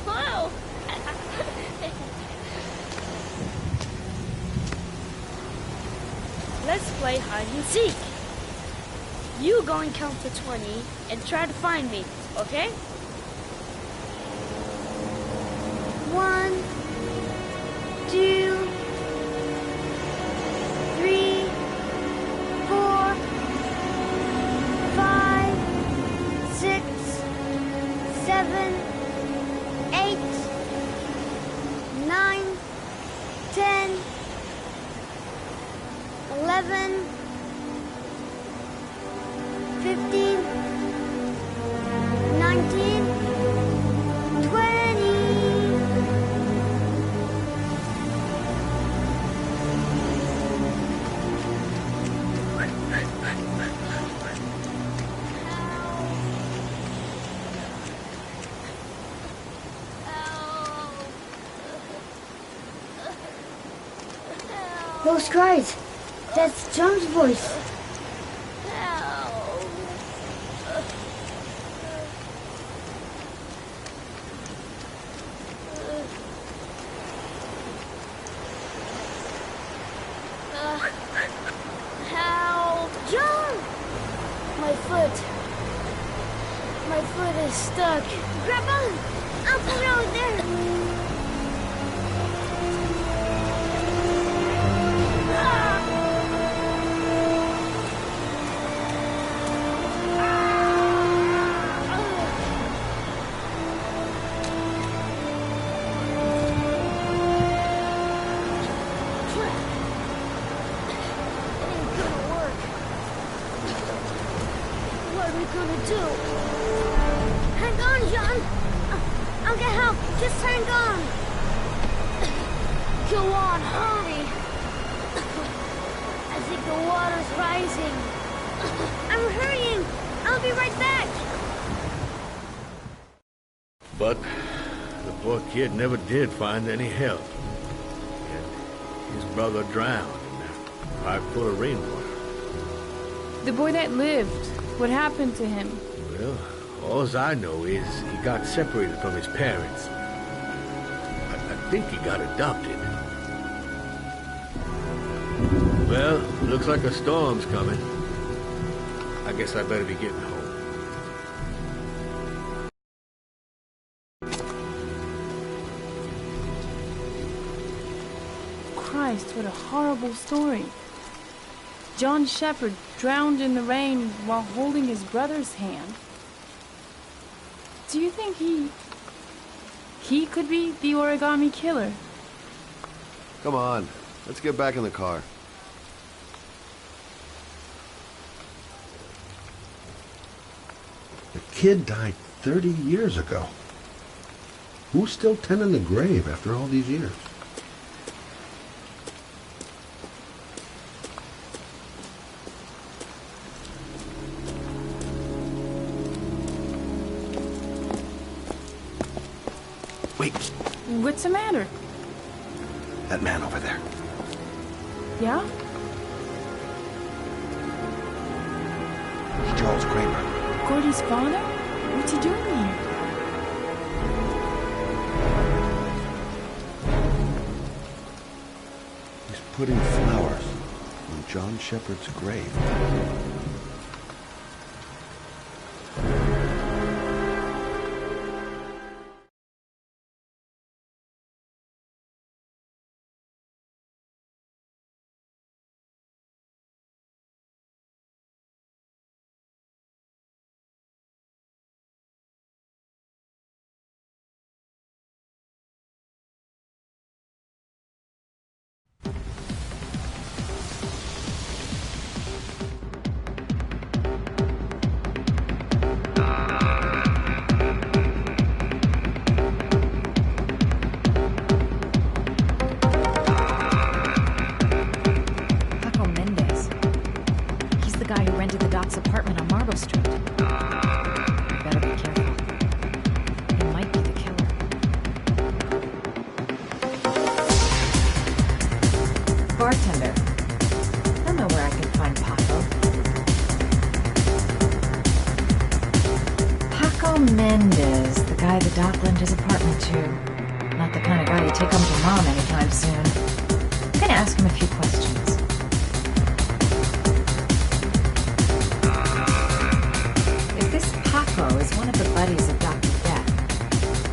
Whoa! Let's play hide and seek. You go and count to 20 and try to find me, okay? 1, 2, 3, 4, 5, 6, 7, 8, 9, 10, 11, 15, 19, 20. Those cries, that's John's voice. Help! John! My foot is stuck. Grab on! I'll put it out there! What are we gonna do? Hang on, John! I'll get help. Just hang on. Go on, hurry! I think the water's rising. I'm hurrying. I'll be right back. But the poor kid never did find any help. And his brother drowned in that pipe full of rainwater. The boy that lived, what happened to him? Well, all I know is he got separated from his parents. I think he got adopted. Well, looks like a storm's coming. I guess I better be getting home. Christ, what a horrible story. John Shepherd drowned in the rain while holding his brother's hand. Do you think he could be the origami killer? Come on, let's get back in the car. The kid died 30 years ago. Who's still tending the grave after all these years? Wait. What's the matter? That man over there. Yeah? It's Charles Kramer. Gordy's father? What's he doing here? He's putting flowers on John Shepard's grave. Apartment on Marble Street. You better be careful. He might be the killer. Bartender. I know where I can find Paco. Paco Mendez, the guy the doc lent his apartment to. Not the kind of guy you take home to Mom anytime soon. I'm gonna ask him a few questions. Paco is one of the buddies of Dr. Death.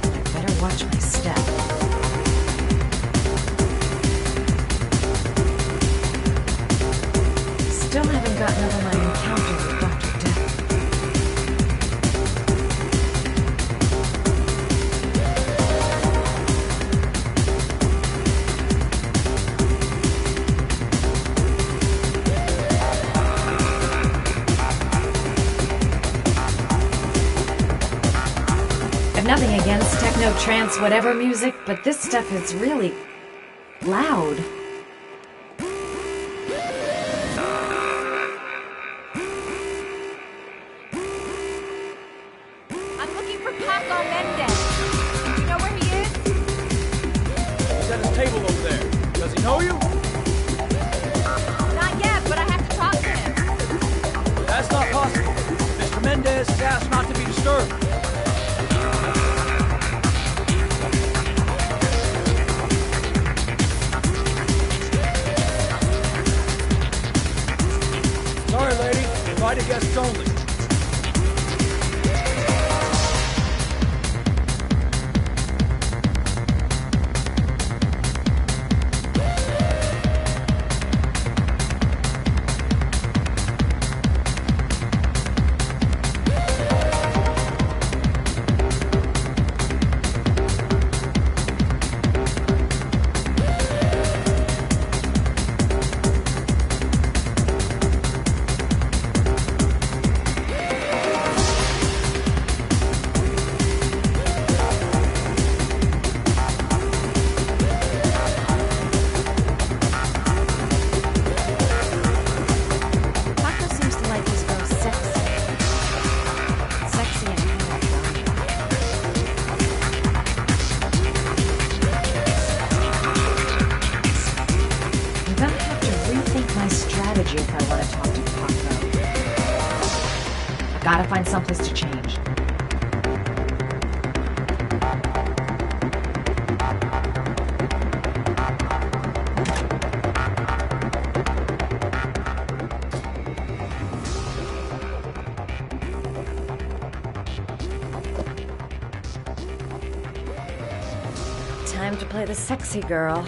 I better watch my step. Still haven't gotten over my encounter with Dr. Death. Nothing against techno, trance, whatever music, but this stuff is really loud. I'm looking for Paco Mendez. You know where he is? He's at his table over there. Does he know you? Not yet, but I have to talk to him. That's not possible. Mr. Mendez has asked not to be disturbed. Sorry, lady. Invited guests only. If I want to talk to Paco. I gotta find someplace to change. Time to play the sexy girl.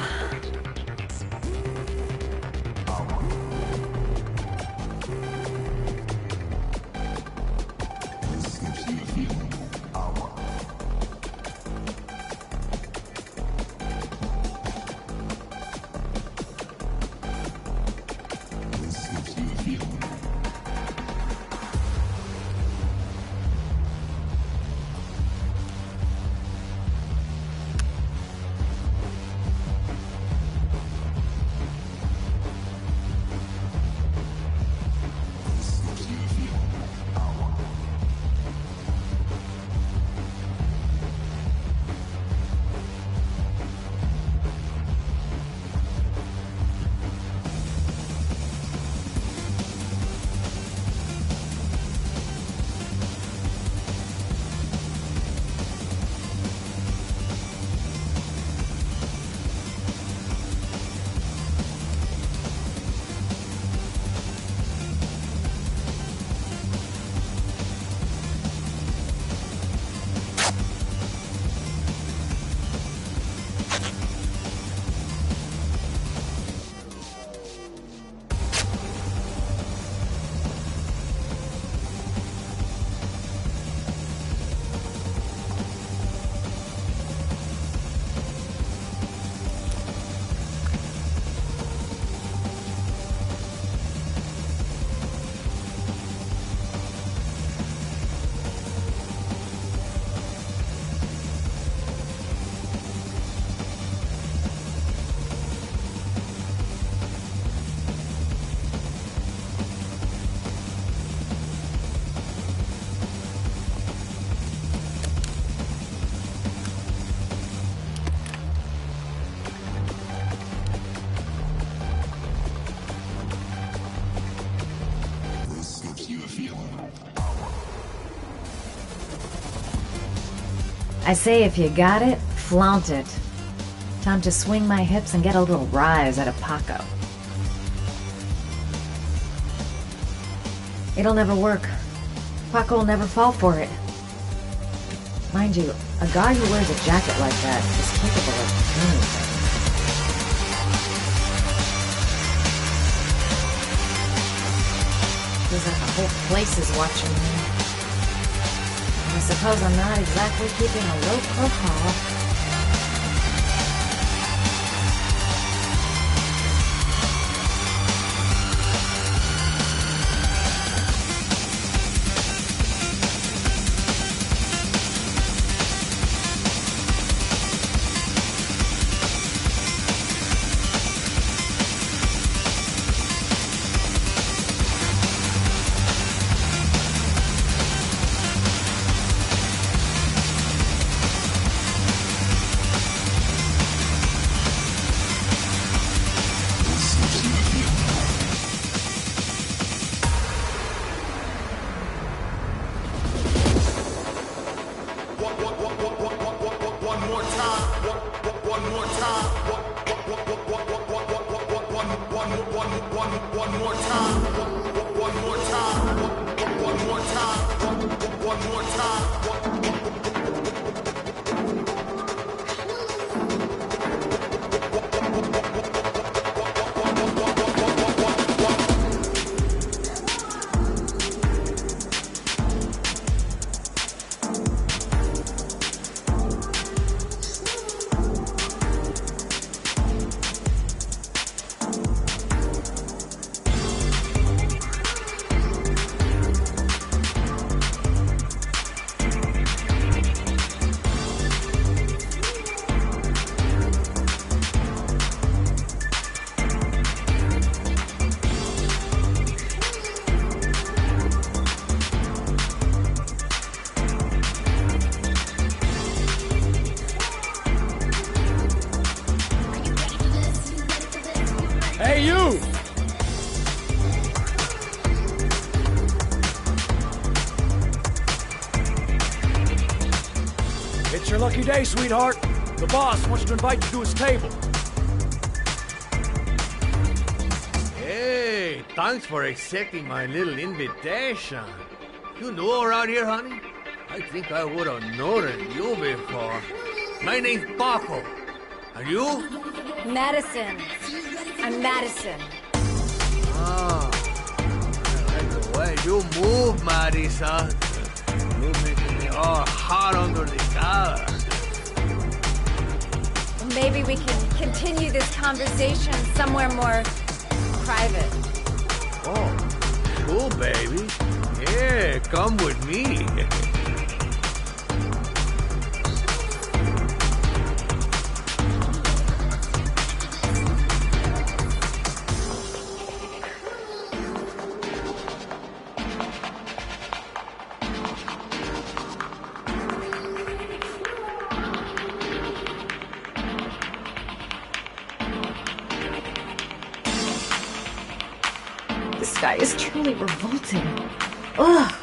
I say if you got it, flaunt it. Time to swing my hips and get a little rise out of Paco. It'll never work. Paco will never fall for it. Mind you, a guy who wears a jacket like that is capable of anything. Feels like the whole place is watching me. I suppose I'm not exactly keeping a low profile. Hey, you! It's your lucky day, sweetheart. The boss wants to invite you to his table. Hey, thanks for accepting my little invitation. You know around here, honey? I think I would have noticed you before. My name's Paco. And you? Madison. I'm Madison. Ah, I like the way you move, Madison. You making me all hot under the collar. Maybe we can continue this conversation somewhere more private. Oh, cool, baby. Yeah, come with me. This guy is truly revolting. Ugh!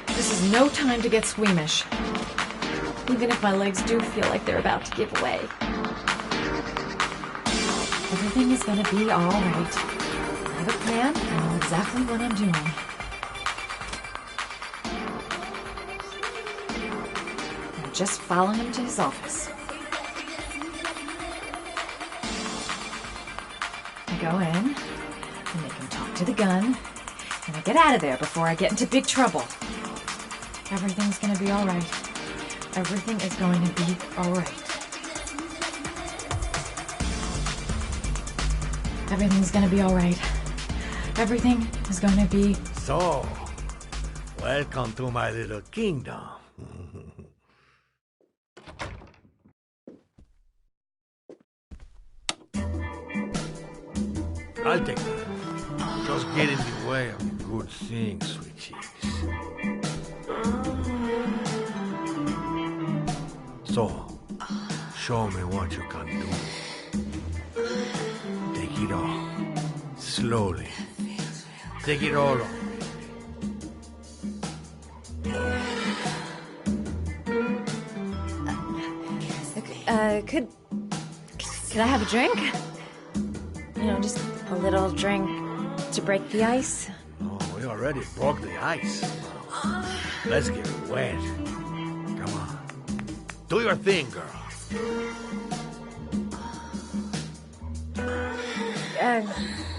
This is no time to get squeamish. Even if my legs do feel like they're about to give way. Everything is gonna be alright. I have a plan, I know exactly what I'm doing. I'm just following him to his office. I go in, I make him talk to the gun, and I get out of there before I get into big trouble. Everything's gonna be alright. Everything is going to be alright. Everything's gonna be alright. Everything is gonna be... So, welcome to my little kingdom. I'll take that. Just get in the way of good things, sweet cheeks. So, show me what you can do. Take it all. Slowly. Take it all on. Could I have a drink? You know, just a little drink to break the ice. Oh, we already broke the ice. Let's get wet. Come on. Do your thing, girl.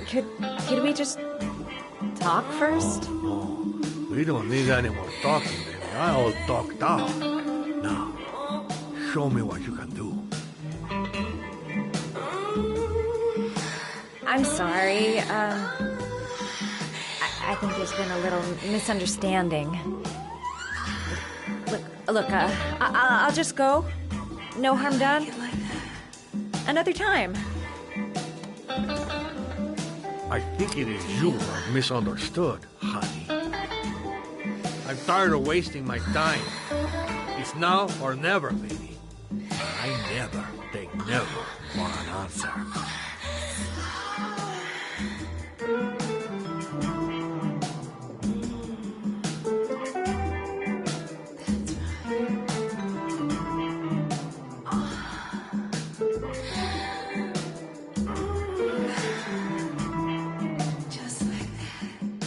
Could we just talk first? Oh, we don't need any more talking, baby. I all talked out. Now, show me what you can do. I'm sorry. I think there's been a little misunderstanding. Look, I'll just go. No harm done. Another time. I think it is you who have misunderstood, honey. I'm tired of wasting my time. It's now or never, baby. I never take never for an answer.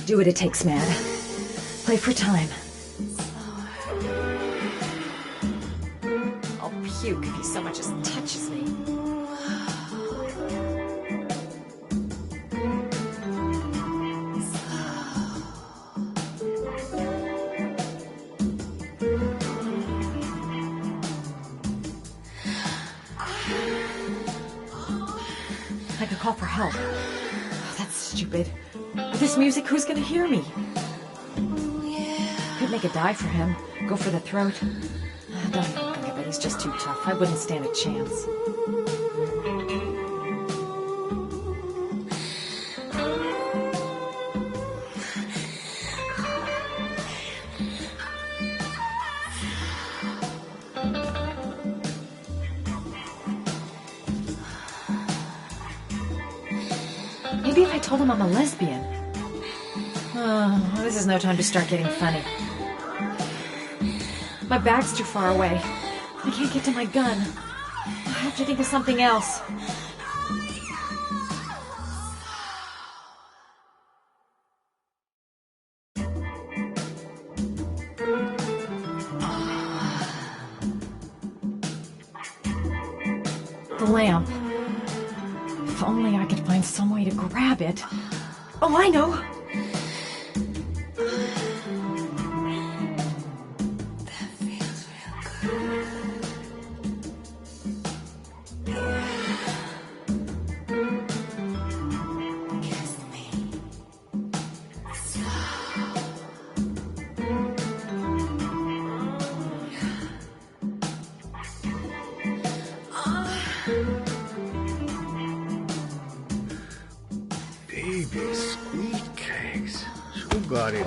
Do what it takes, man. Play for time. I'll puke if he so much as touches me. I could call for help. Oh, that's stupid. With this music, who's gonna hear me? Could make a dive for him. Go for the throat. Don't even think of it. He's just too tough. I wouldn't stand a chance. Maybe if I told him I'm a lesbian. Oh, this is no time to start getting funny. My bag's too far away. I can't get to my gun. I have to think of something else. The lamp. If only I could find some way to grab it. Oh, I know! That feels real good. Kiss me. Baby sweet cakes. You got it.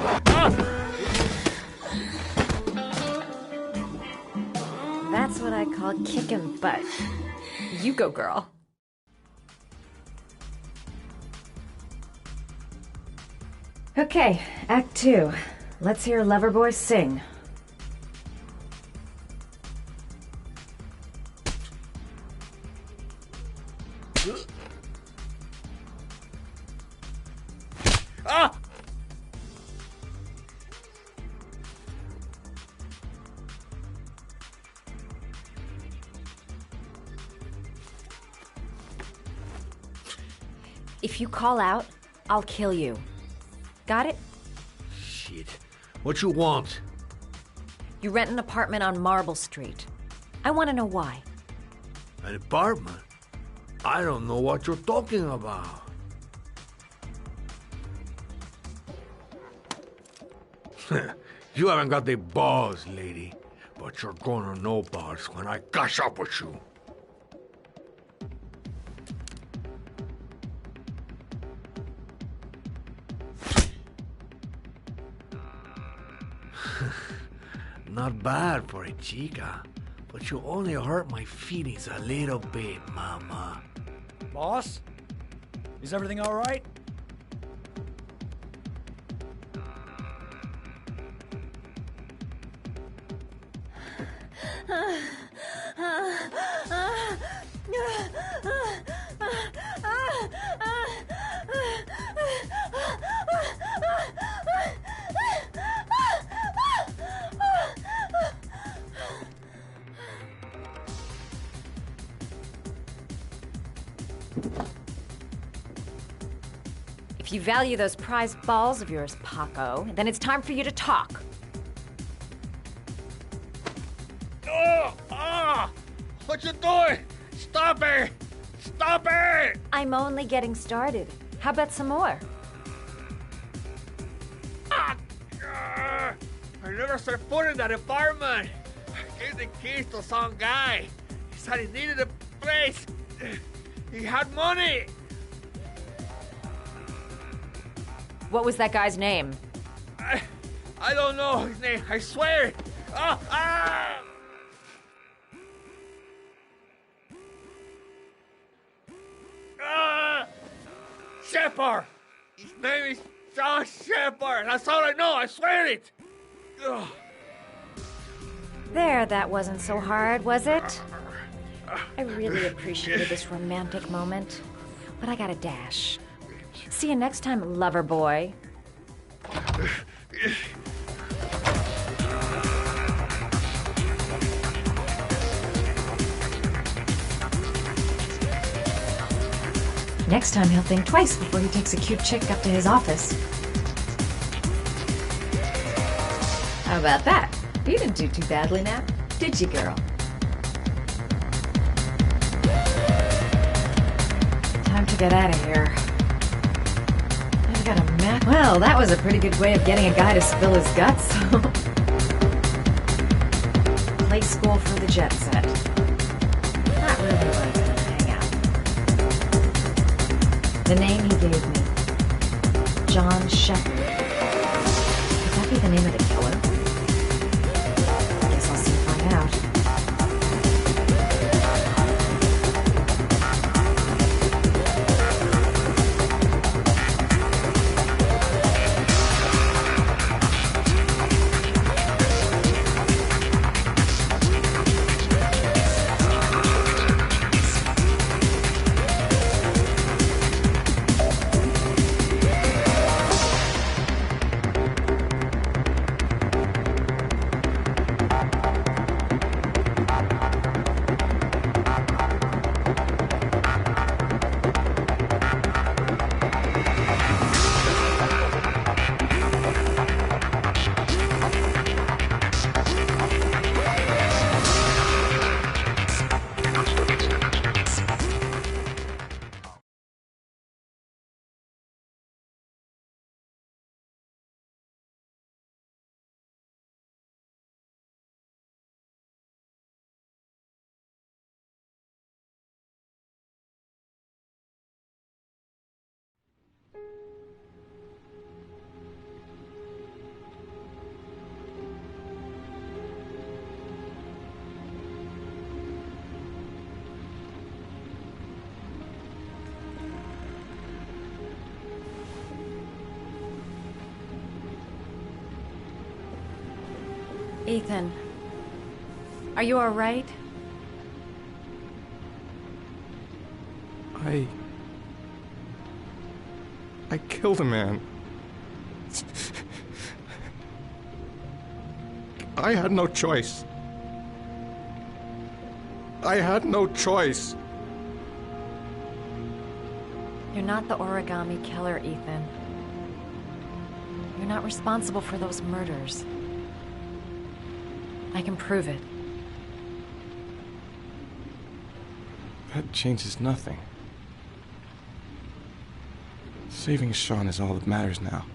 That's what I call kicking butt. You go, girl. Okay, Act 2. Let's hear Loverboy sing. Ah! If you call out, I'll kill you. Got it? Shit. What you want? You rent an apartment on Marble Street. I want to know why. An apartment? I don't know what you're talking about. You haven't got the balls, lady. But you're gonna know balls when I catch up with you. Not bad for a chica, but you only hurt my feelings a little bit, mama. Boss? Is everything all right? If you value those prized balls of yours, Paco, then it's time for you to talk. Oh! Ah! What you doing? Stop it! Stop it! I'm only getting started. How about some more? I never set foot in that apartment. I gave the keys to some guy. He said he needed a place. He had money. What was that guy's name? I don't know his name. I swear. Ah! Ah! Ah! Shepard. His name is John Shepard. That's all I know. I swear it. Ugh. There, that wasn't so hard, was it? I really appreciated this romantic moment, but I gotta dash. See you next time, lover boy. Next time he'll think twice before he takes a cute chick up to his office. How about that? You didn't do too badly now, did you, girl? Time to get out of here. I've got a map. Well, that was a pretty good way of getting a guy to spill his guts. Play school for the jet set. Not really where I'm gonna hang out. The name he gave me. John Shepard. Could that be the name of the killer? Guess I'll soon find out. Ethan, are you all right? I killed a man. I had no choice. I had no choice. You're not the origami killer, Ethan. You're not responsible for those murders. I can prove it. That changes nothing. Saving Sean is all that matters now.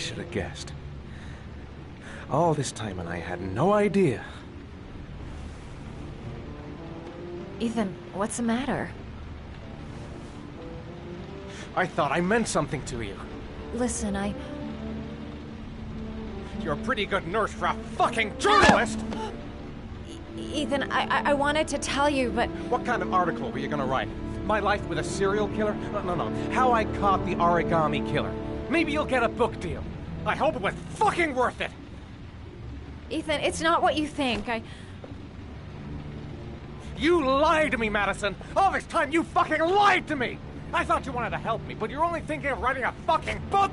should have guessed. All this time and I had no idea. Ethan, what's the matter? I thought I meant something to you. Listen, You're a pretty good nurse for a fucking journalist! Ethan, I wanted to tell you, but... What kind of article were you gonna write? My life with a serial killer? No. How I caught the origami killer. Maybe you'll get a book deal. I hope it was fucking worth it! Ethan, it's not what you think. You lied to me, Madison! All this time you fucking lied to me! I thought you wanted to help me, but you're only thinking of writing a fucking book!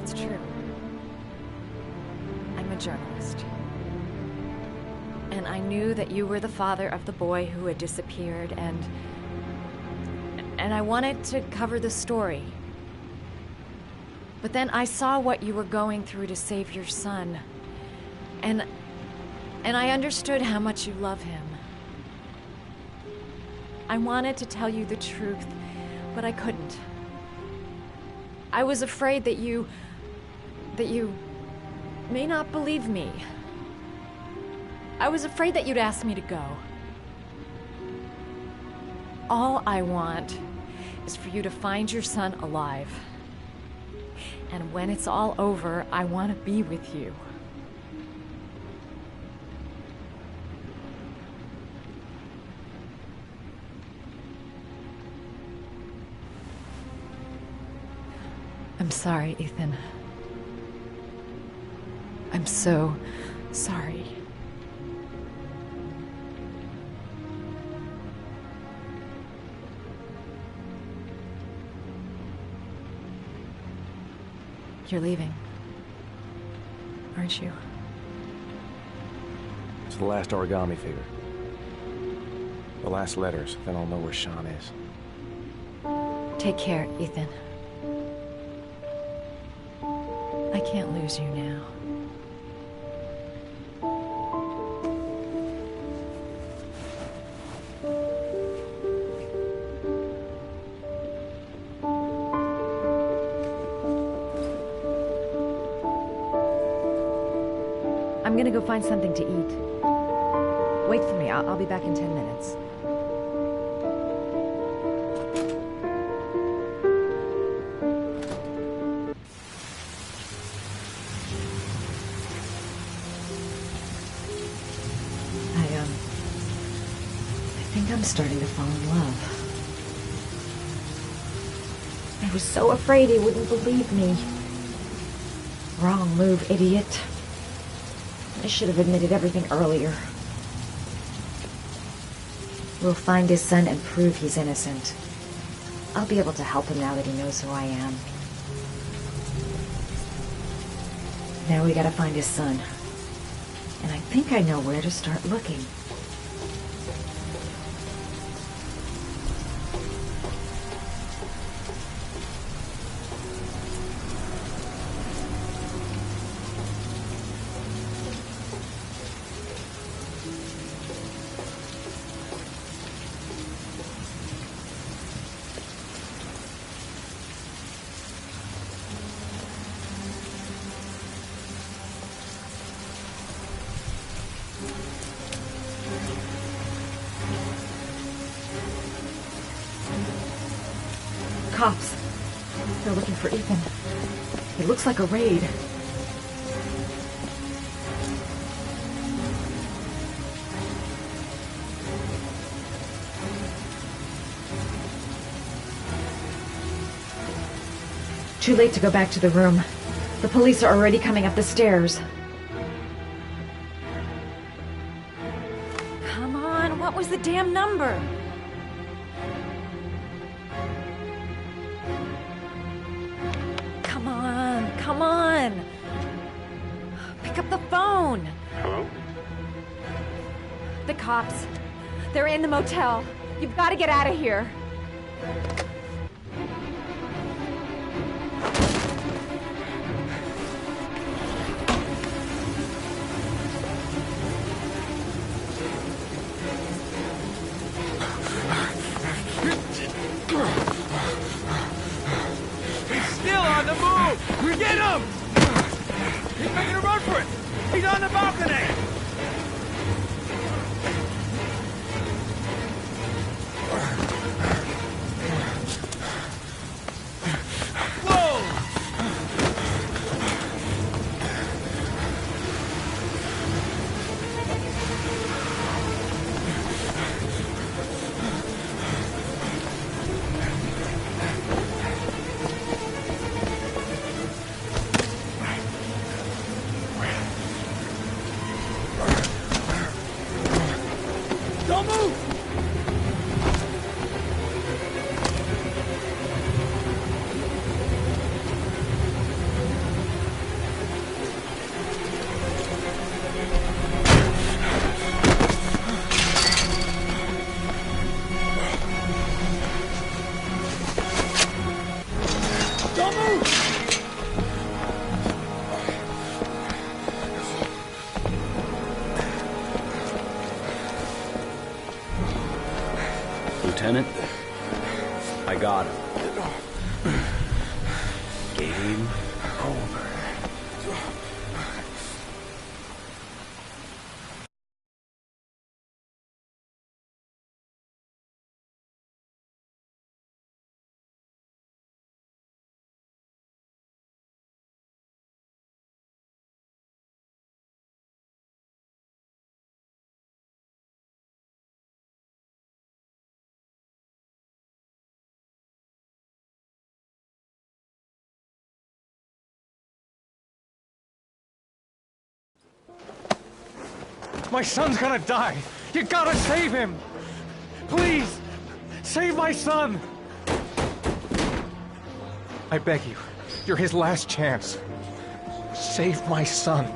It's true. I'm a journalist. And I knew that you were the father of the boy who had disappeared, and I wanted to cover the story. But then I saw what you were going through to save your son. And I understood how much you love him. I wanted to tell you the truth, but I couldn't. I was afraid that you may not believe me. I was afraid that you'd ask me to go. All I want is for you to find your son alive. And when it's all over, I want to be with you. I'm sorry, Ethan. I'm so sorry. You're leaving, aren't you? It's the last origami figure. The last letters, then I'll know where Sean is. Take care, Ethan. I can't lose you now. I'm gonna go find something to eat. Wait for me. I'll be back in 10 minutes. I think I'm starting to fall in love. I was so afraid he wouldn't believe me. Wrong move, idiot. I should have admitted everything earlier. We'll find his son and prove he's innocent. I'll be able to help him now that he knows who I am. Now we gotta find his son. And I think I know where to start looking. Cops. They're looking for Ethan. It looks like a raid. Too late to go back to the room. The police are already coming up the stairs. Come on, what was the damn number? Come on! Pick up the phone! Hello? The cops. They're in the motel. You've got to get out of here. move! Get him! He's making a run for it! He's on the balcony! Don't move! Don't move! Lieutenant, I got him. Game over. My son's gonna die. You gotta save him. Please, save my son. I beg you. You're his last chance. Save my son.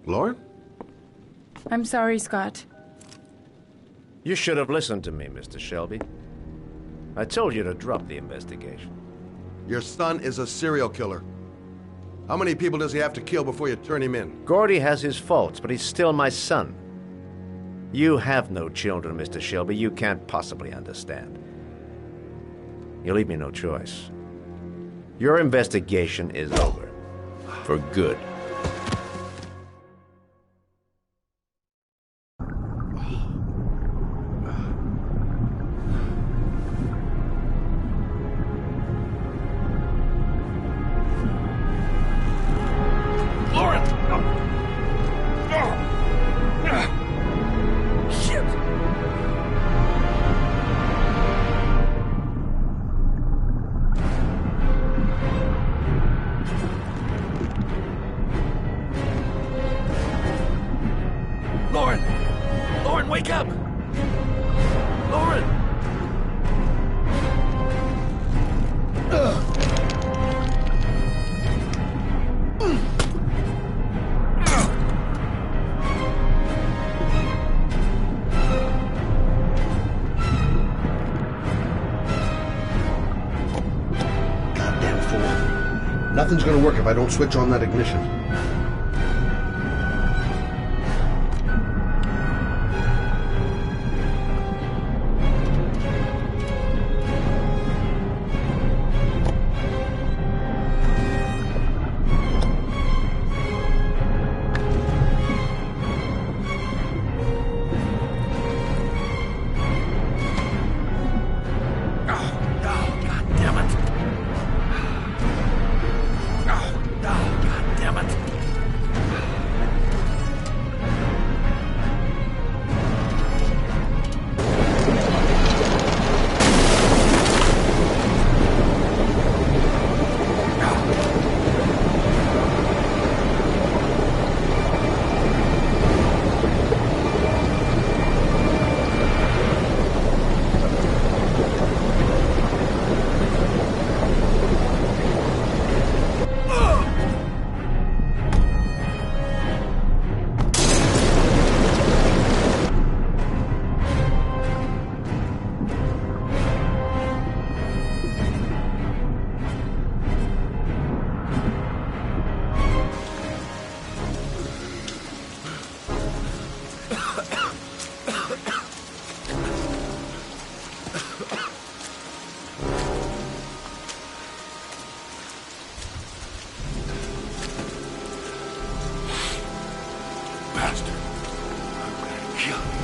Lauren? I'm sorry, Scott. You should have listened to me, Mr. Shelby. I told you to drop the investigation. Your son is a serial killer. How many people does he have to kill before you turn him in? Gordy has his faults, but he's still my son. You have no children, Mr. Shelby. You can't possibly understand. You leave me no choice. Your investigation is over. For good. Wake up! Lauren! Goddamn fool. Nothing's gonna work if I don't switch on that ignition. Bastard. I'm gonna kill you.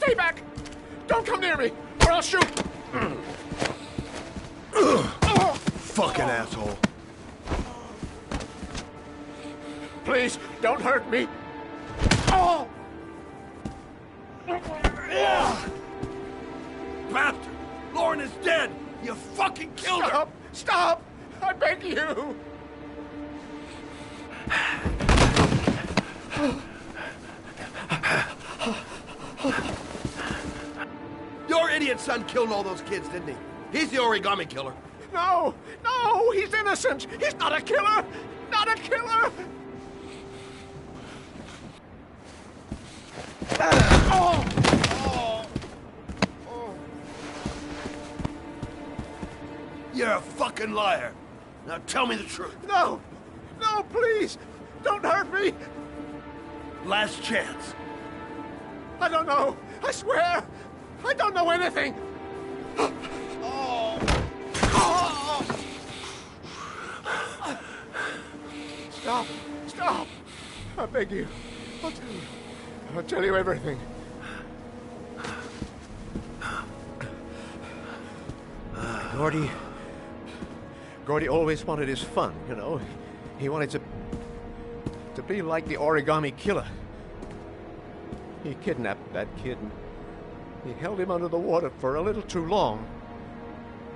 Stay back! Don't come near me, or I'll shoot! Fucking asshole. Please, don't hurt me. Oh! Bastard! Lauren is dead! You fucking killed her! Stop! I beg you! Your idiot son killed all those kids, didn't he? He's the origami killer. No! No! He's innocent! He's not a killer! Not a killer! Oh! You're a fucking liar. Now tell me the truth. No! No, please! Don't hurt me! Last chance. I don't know. I swear. I don't know anything. Stop. Stop. I beg you. I'll tell you. I'll tell you everything. Gordy always wanted his fun, you know. He wanted to be like the origami killer. He kidnapped that kid and he held him under the water for a little too long.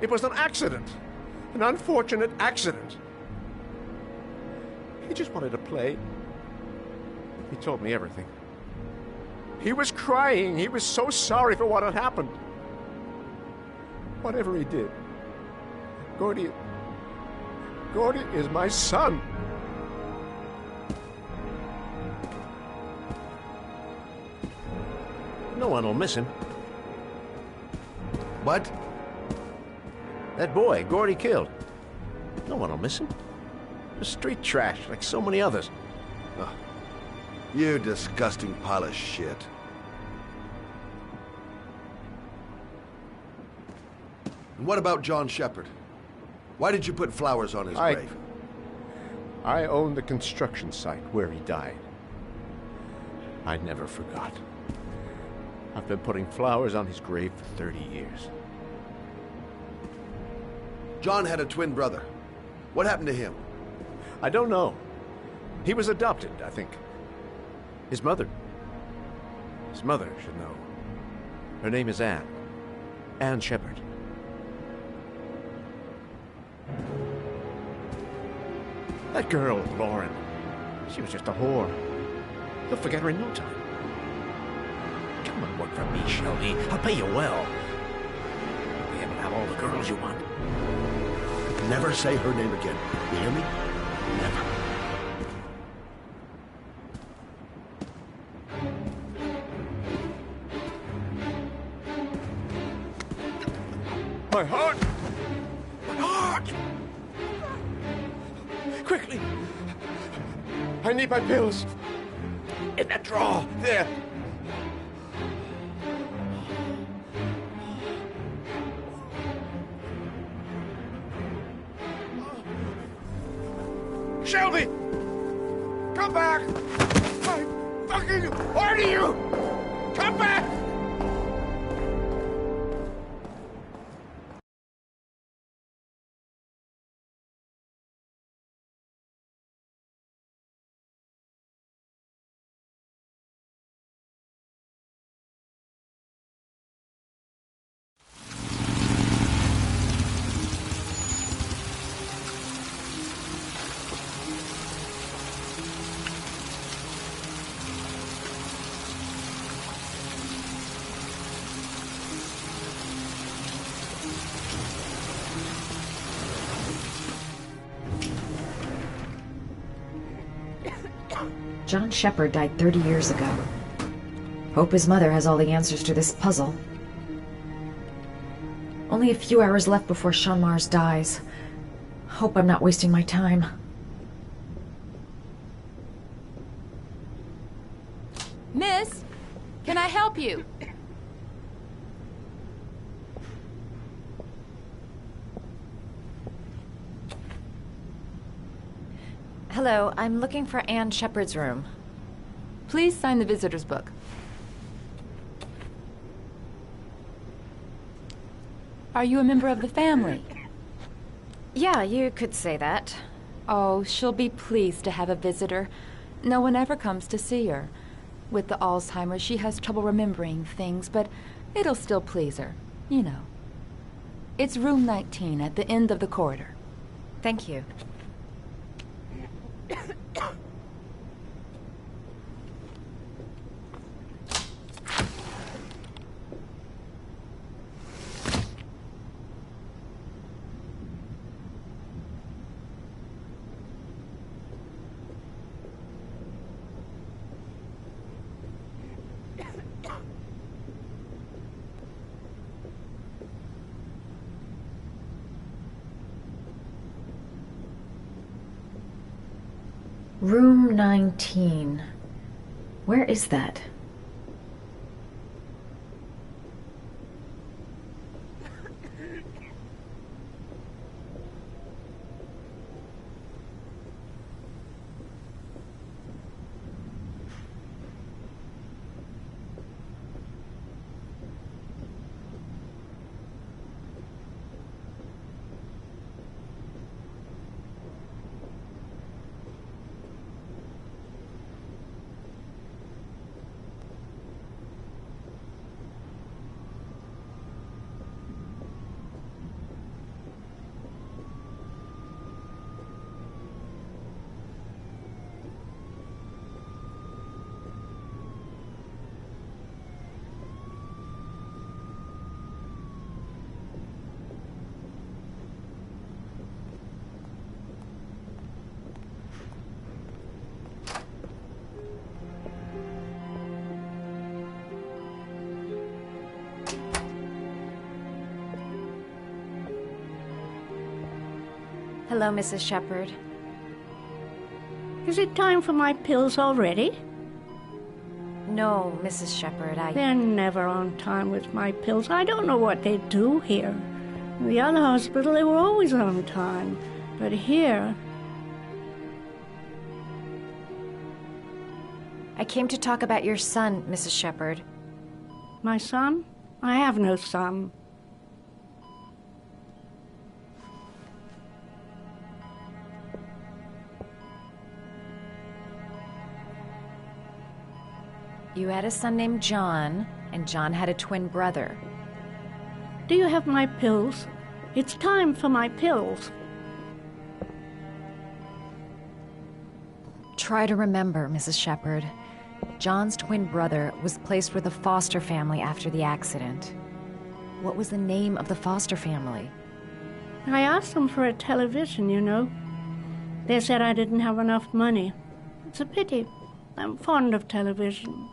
It was an accident. An unfortunate accident. He just wanted to play. He told me everything. He was crying. He was so sorry for what had happened. Whatever he did, Gordy is my son. No one will miss him. What? That boy, Gordy killed. No one will miss him. Just street trash, like so many others. Oh, you disgusting pile of shit. And what about John Shepard? Why did you put flowers on his grave? I own the construction site where he died. I never forgot. I've been putting flowers on his grave for 30 years. John had a twin brother. What happened to him? I don't know. He was adopted, I think. His mother should know. Her name is Anne. Anne Shepard. That girl, Lauren, she was just a whore. You'll forget her in no time. Come and work for me, Shelby. I'll pay you well. You'll be able to have all the girls you want. Never say her name again. You hear me? Never. My heart! My heart! Quickly! I need my pills. In that drawer, there. Shelby! Come back! I fucking order you! Come back! John Shepard died 30 years ago. Hope his mother has all the answers to this puzzle. Only a few hours left before Sean Mars dies. Hope I'm not wasting my time. Miss, can I help you? Hello, I'm looking for Anne Shepard's room. Please sign the visitor's book. Are you a member of the family? Yeah, you could say that. Oh, she'll be pleased to have a visitor. No one ever comes to see her. With the Alzheimer's, she has trouble remembering things, but it'll still please her. You know. It's room 19 at the end of the corridor. Thank you. Room 19. Where is that? Hello, Mrs. Shepherd. Is it time for my pills already? No, Mrs. Shepherd, They're never on time with my pills. I don't know what they do here. In the other hospital, they were always on time. But here... I came to talk about your son, Mrs. Shepherd. My son? I have no son. You had a son named John, and John had a twin brother. Do you have my pills? It's time for my pills. Try to remember, Mrs. Shepherd. John's twin brother was placed with a foster family after the accident. What was the name of the foster family? I asked them for a television, you know. They said I didn't have enough money. It's a pity. I'm fond of television.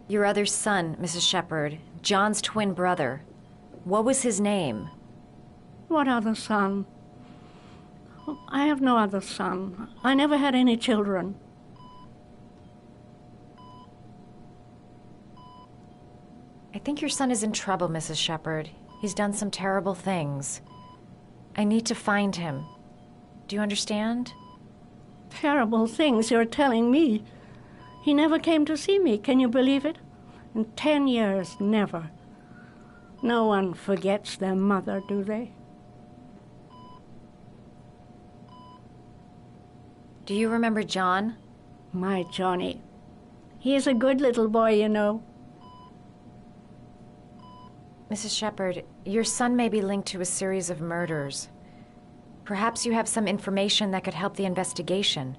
Your other son, Mrs. Shepherd, John's twin brother. What was his name? What other son? I have no other son. I never had any children. I think your son is in trouble, Mrs. Shepherd. He's done some terrible things. I need to find him. Do you understand? Terrible things you're telling me. He never came to see me. Can you believe it? In 10 years, never. No one forgets their mother, do they? Do you remember John? My Johnny. He is a good little boy, you know. Mrs. Shepherd, your son may be linked to a series of murders. Perhaps you have some information that could help the investigation.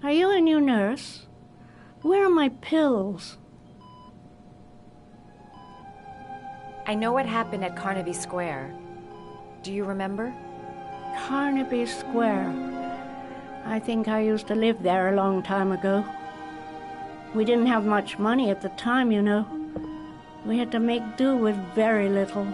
Are you a new nurse? Where are my pills? I know what happened at Carnaby Square. Do you remember? Carnaby Square. I think I used to live there a long time ago. We didn't have much money at the time, you know. We had to make do with very little.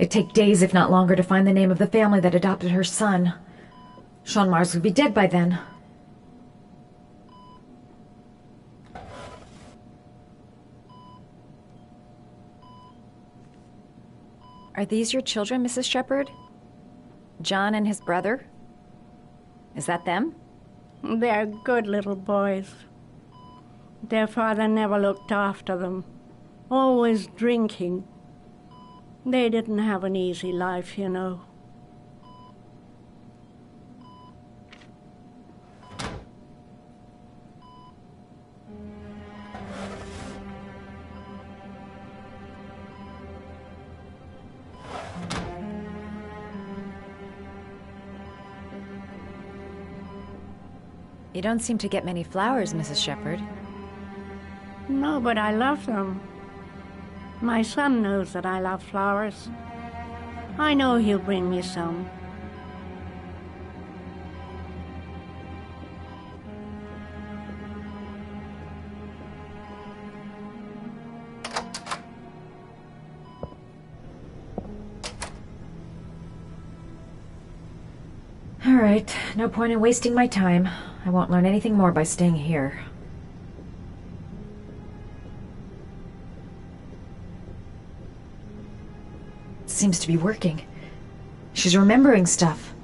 It'd take days, if not longer, to find the name of the family that adopted her son. Sean Mars would be dead by then. Are these your children, Mrs. Shepherd? John and his brother? Is that them? They're good little boys. Their father never looked after them, always drinking. They didn't have an easy life, you know. You don't seem to get many flowers, Mrs. Shepherd. No, but I love them. My son knows that I love flowers. I know he'll bring me some. All right, no point in wasting my time. I won't learn anything more by staying here. It seems to be working. She's remembering stuff.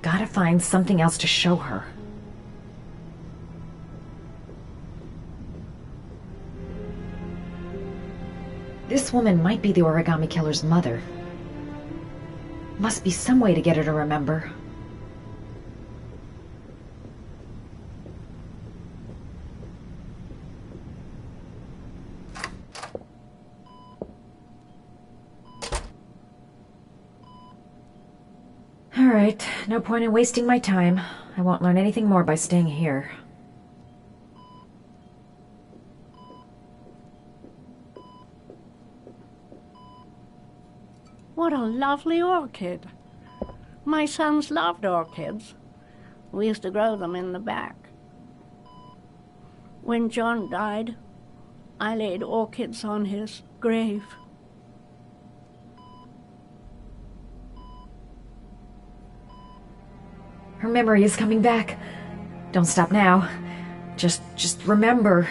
Gotta find something else to show her. This woman might be the origami killer's mother. Must be some way to get her to remember. All right, no point in wasting my time. I won't learn anything more by staying here. What a lovely orchid. My sons loved orchids. We used to grow them in the back. When John died, I laid orchids on his grave. Her memory is coming back. Don't stop now. Just remember.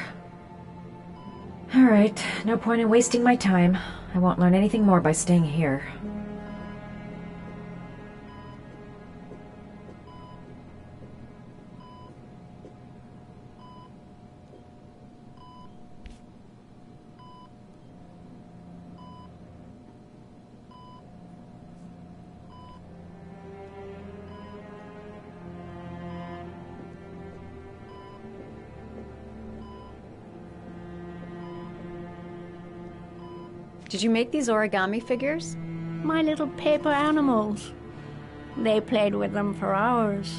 All right, no point in wasting my time. I won't learn anything more by staying here. Did you make these origami figures? My little paper animals. They played with them for hours.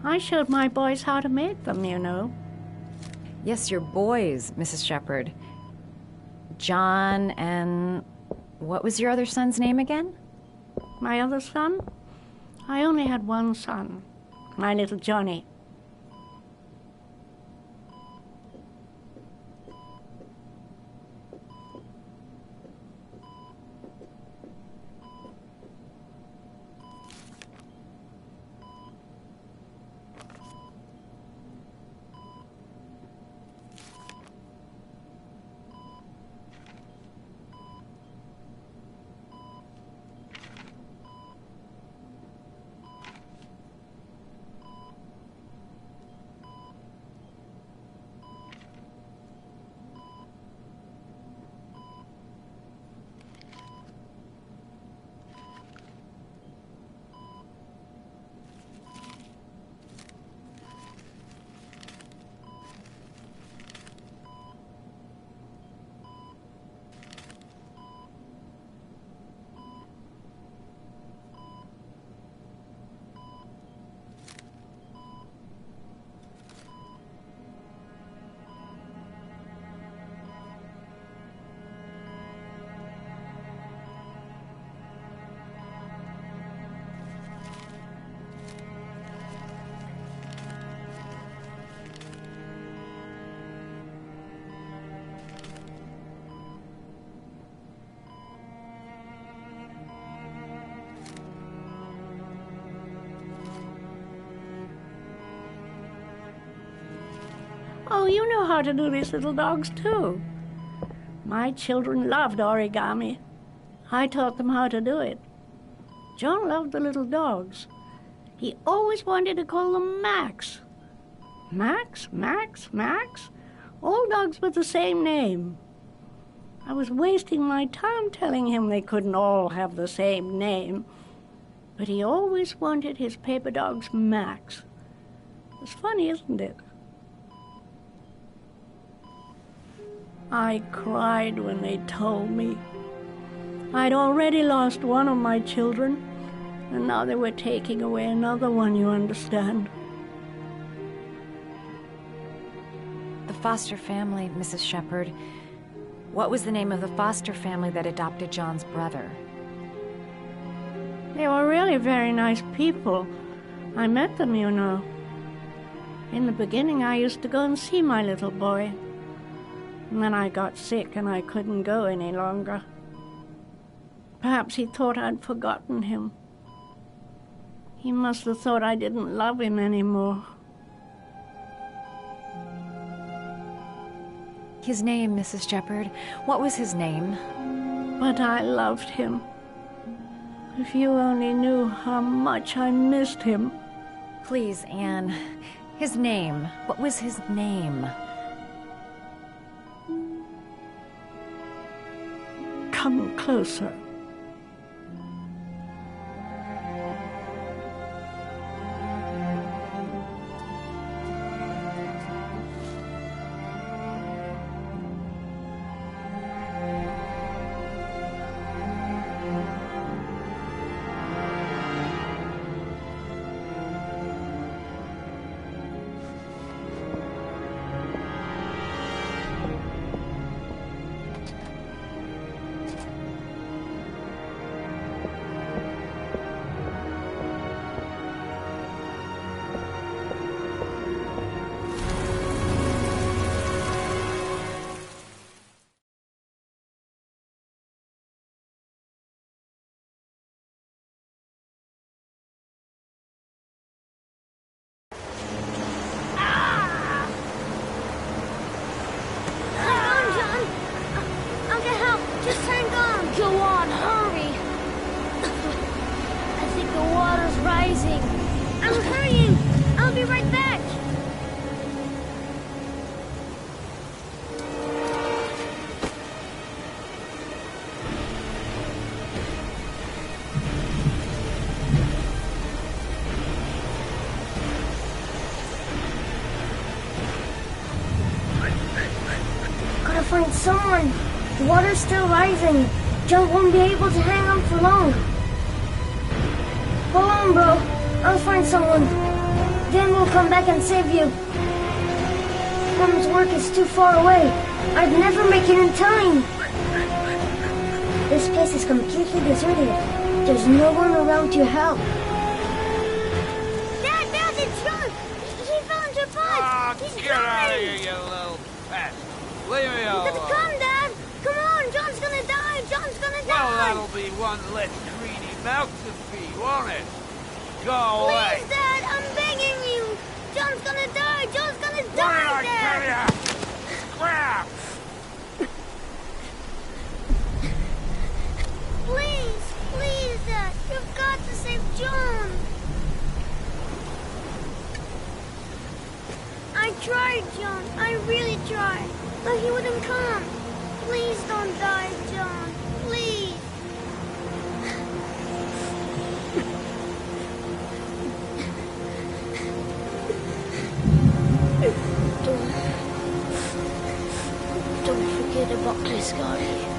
I showed my boys how to make them, you know. Yes, your boys, Mrs. Shepherd. John and... what was your other son's name again? My other son? I only had one son, my little Johnny. Oh, you know how to do these little dogs, too. My children loved origami. I taught them how to do it. John loved the little dogs. He always wanted to call them Max. Max, Max, Max. All dogs with the same name. I was wasting my time telling him they couldn't all have the same name. But he always wanted his paper dogs Max. It's funny, isn't it? I cried when they told me. I'd already lost one of my children, and now they were taking away another one, you understand. The foster family, Mrs. Shepherd. What was the name of the foster family that adopted John's brother? They were really very nice people. I met them, you know. In the beginning, I used to go and see my little boy. And then I got sick and I couldn't go any longer. Perhaps he thought I'd forgotten him. He must have thought I didn't love him anymore. His name, Mrs. Shepherd. What was his name? But I loved him. If you only knew how much I missed him. Please, Anne. His name. What was his name? Come closer. Find someone. The water's still rising. John won't be able to hang on for long. Hold on, bro. I'll find someone. Then we'll come back and save you. Mom's work is too far away. I'd never make it in time. This place is completely deserted. There's no one around to help. Dad, it's John. He fell into a pond. He's Get out of here, you little pest. Leave me alone. Come, Dad. Come on. John's gonna die. John's gonna die. Well, that'll be one less greedy mouth to feed, won't it? Go away. Please, Dad. I'm begging you. John's gonna die. John's gonna die, Dad. Crap. Please, Dad. You've got to save John. I tried, John. I really tried. But he wouldn't come. Please don't die, John. Please. Don't forget about this, Scotty.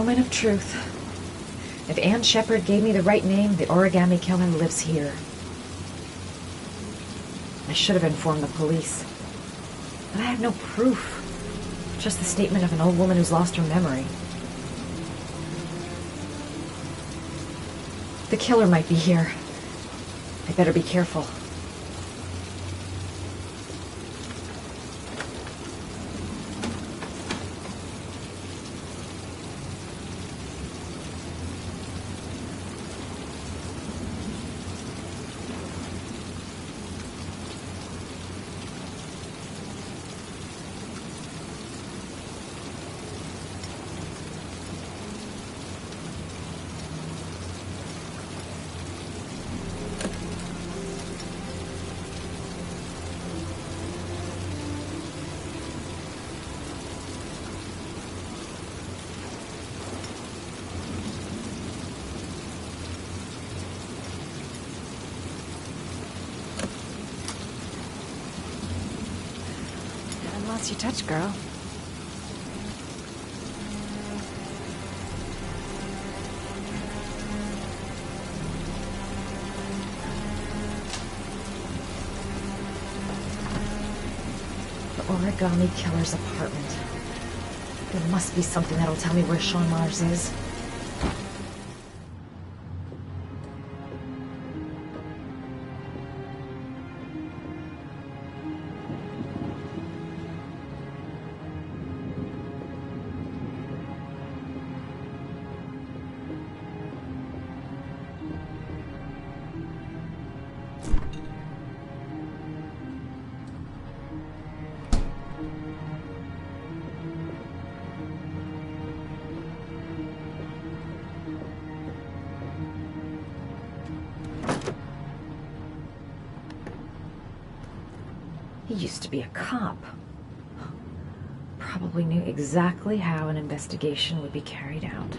moment of truth. If Ann Shepard gave me the right name, the origami killer lives here. I should have informed the police. But I have no proof. Just the statement of an old woman who's lost her memory. The killer might be here. I better be careful. Lost your touch, girl. The origami killer's apartment. There must be something that'll tell me where Sean Mars is. He used to be a cop. Probably knew exactly how an investigation would be carried out.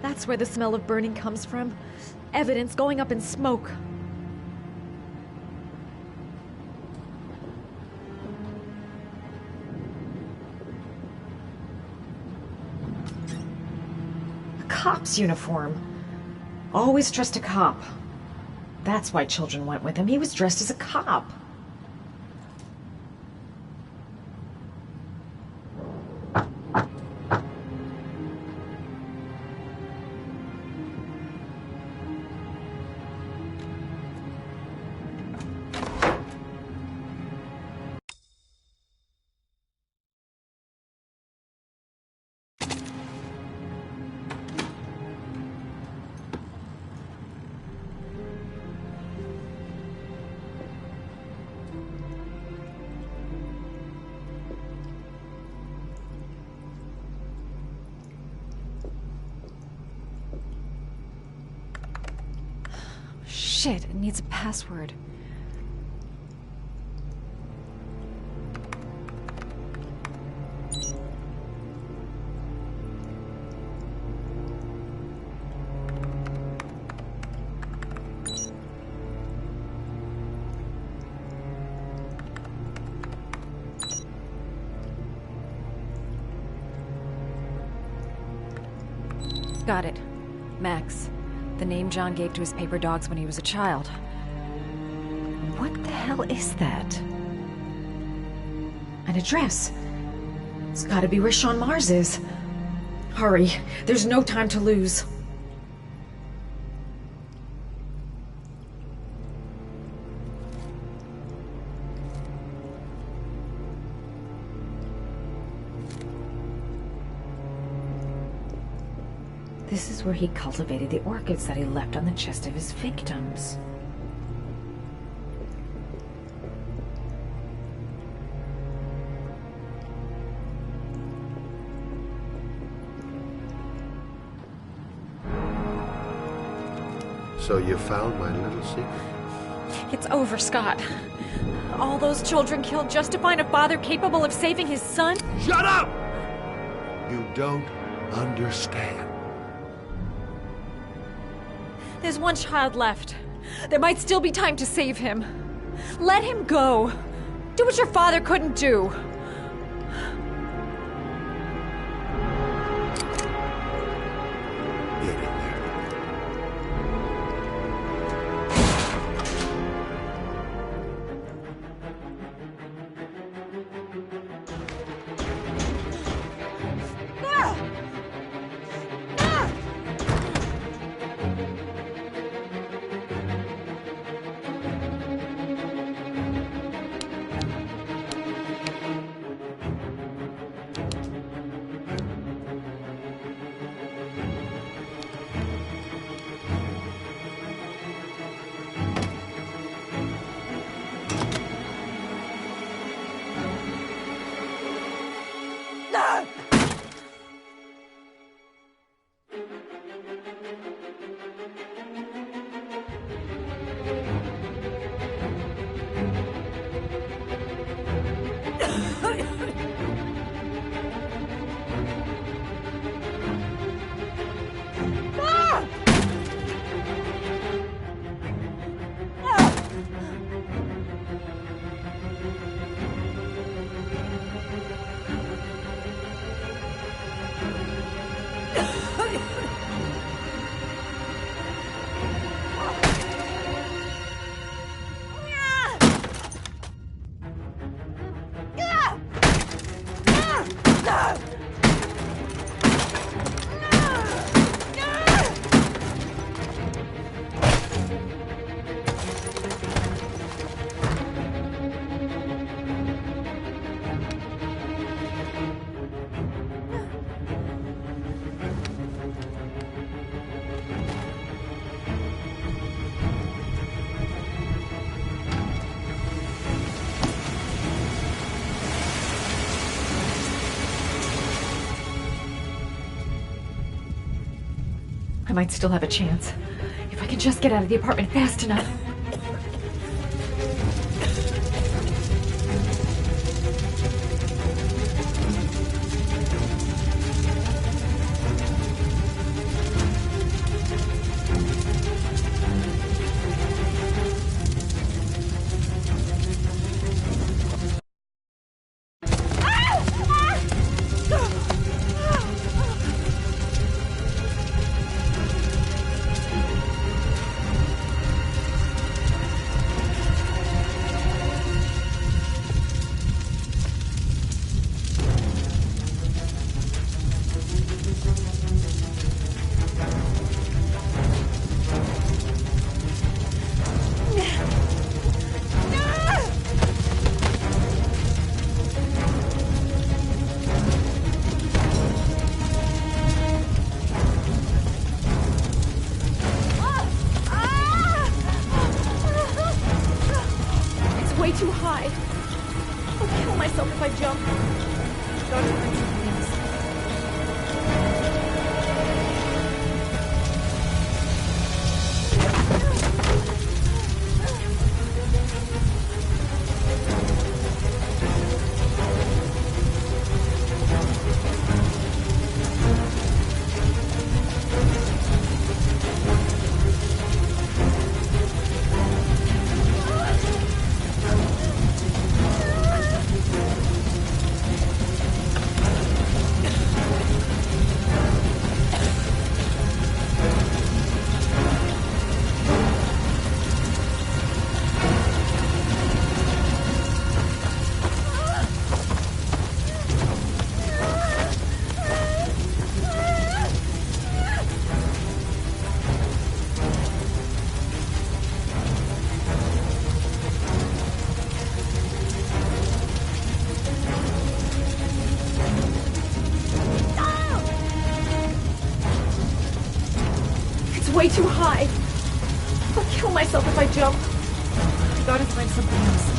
That's where the smell of burning comes from. Evidence going up in smoke. A cop's uniform. Always trust a cop. That's why children went with him. He was dressed as a cop. Shit, it needs a password. Got it. Max. The name John gave to his paper dogs when he was a child. What the hell is that? An address. It's gotta be where Sean Mars is. Hurry. There's no time to lose. This is where he cultivated the orchids that he left on the chest of his victims. So you found my little secret? It's over, Scott. All those children killed just to find a father capable of saving his son? Shut up! You don't understand. There's one child left. There might still be time to save him. Let him go. Do what your father couldn't do. Get in there. I might still have a chance. If I can just get out of the apartment fast enough. Way too high. I'll kill myself if I jump. Gotta find some things. way too high. I'll kill myself if I jump. I gotta find something else.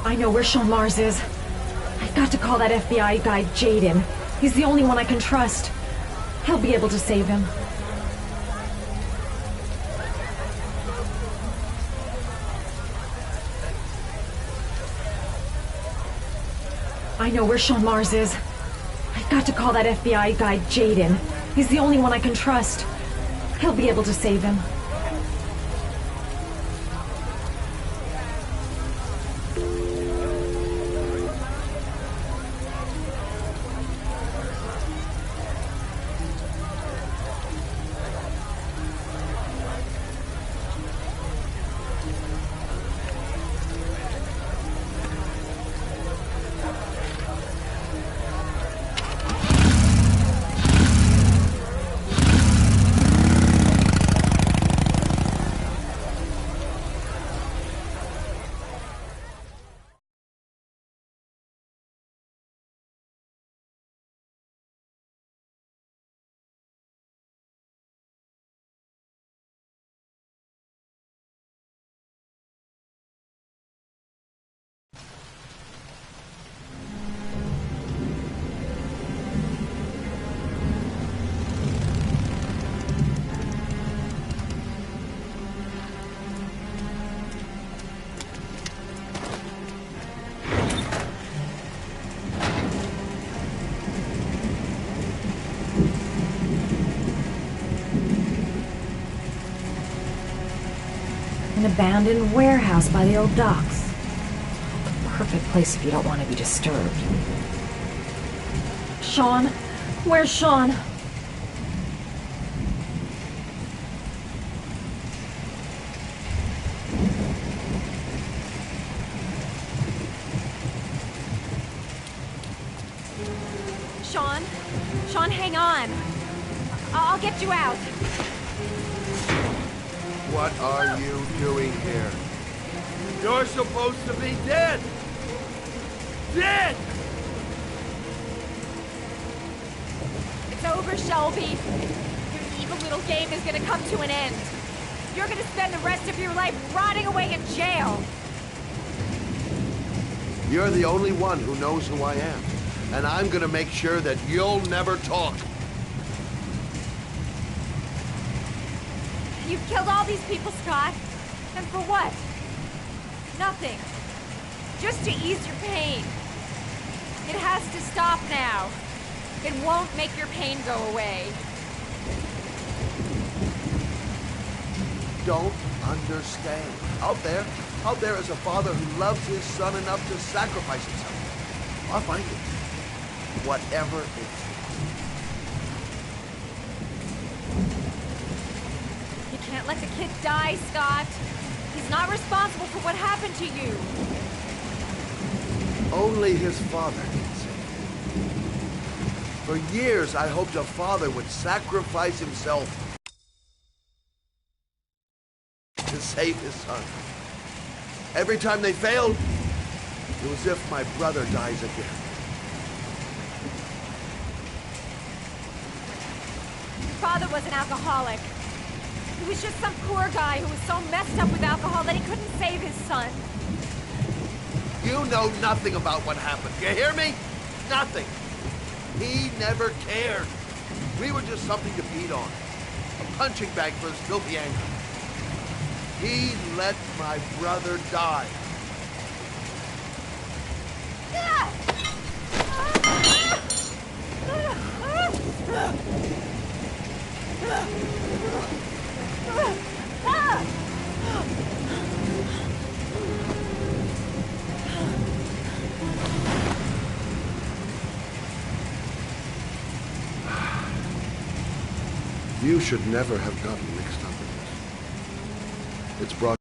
I know where Sean Mars is. I've got to call that FBI guy Jaden. He's the only one I can trust. He'll be able to save him. I know where Sean Mars is. I've got to call that FBI guy Jaden. He's the only one I can trust. He'll be able to save him. An abandoned warehouse by the old docks. The perfect place if you don't want to be disturbed. Sean? Where's Sean? Sean? Sean, hang on. I'll get you out. What are you doing here? You're supposed to be dead! Dead! It's over, Shelby. Your evil little game is gonna come to an end. You're gonna spend the rest of your life rotting away in jail. You're the only one who knows who I am. And I'm gonna make sure that you'll never talk. You've killed all these people, Scott. And for what? Nothing. Just to ease your pain. It has to stop now. It won't make your pain go away. Don't understand. Out there is a father who loves his son enough to sacrifice himself. I'll find it. Whatever it takes. You can't let the kid die, Scott. He's not responsible for what happened to you. Only his father can save him. For years, I hoped a father would sacrifice himself to save his son. Every time they failed, it was as if my brother dies again. Your father was an alcoholic. He was just some poor guy who was so messed up with alcohol that he couldn't save his son. You know nothing about what happened. You hear me? Nothing. He never cared. We were just something to beat on. A punching bag for his filthy anger. He let my brother die. You should never have gotten mixed up in this. It's brought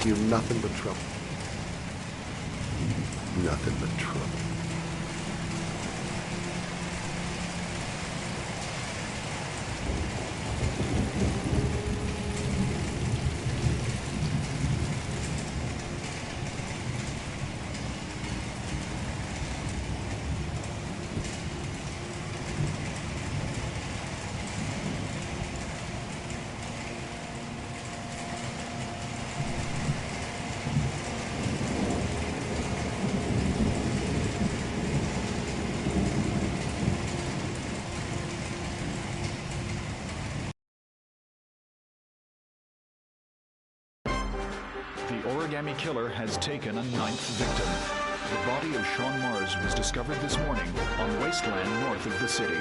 you nothing but trouble. Nothing but trouble. The origami killer has taken a 9th victim. The body of Sean Mars was discovered this morning on wasteland north of the city.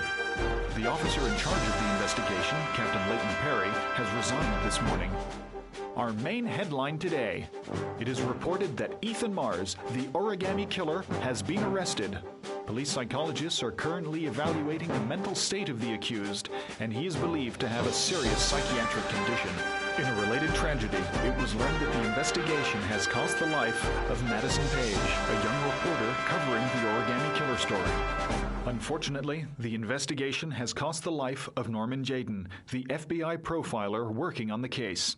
The officer in charge of the investigation, Captain Leighton Perry, has resigned this morning. Our main headline today. It is reported that Ethan Mars, the origami killer, has been arrested. Police psychologists are currently evaluating the mental state of the accused, and he is believed to have a serious psychiatric condition. In a related tragedy, it was learned that the investigation has cost the life of Madison Page, a young reporter covering the origami killer story. Unfortunately, the investigation has cost the life of Norman Jayden, the FBI profiler working on the case.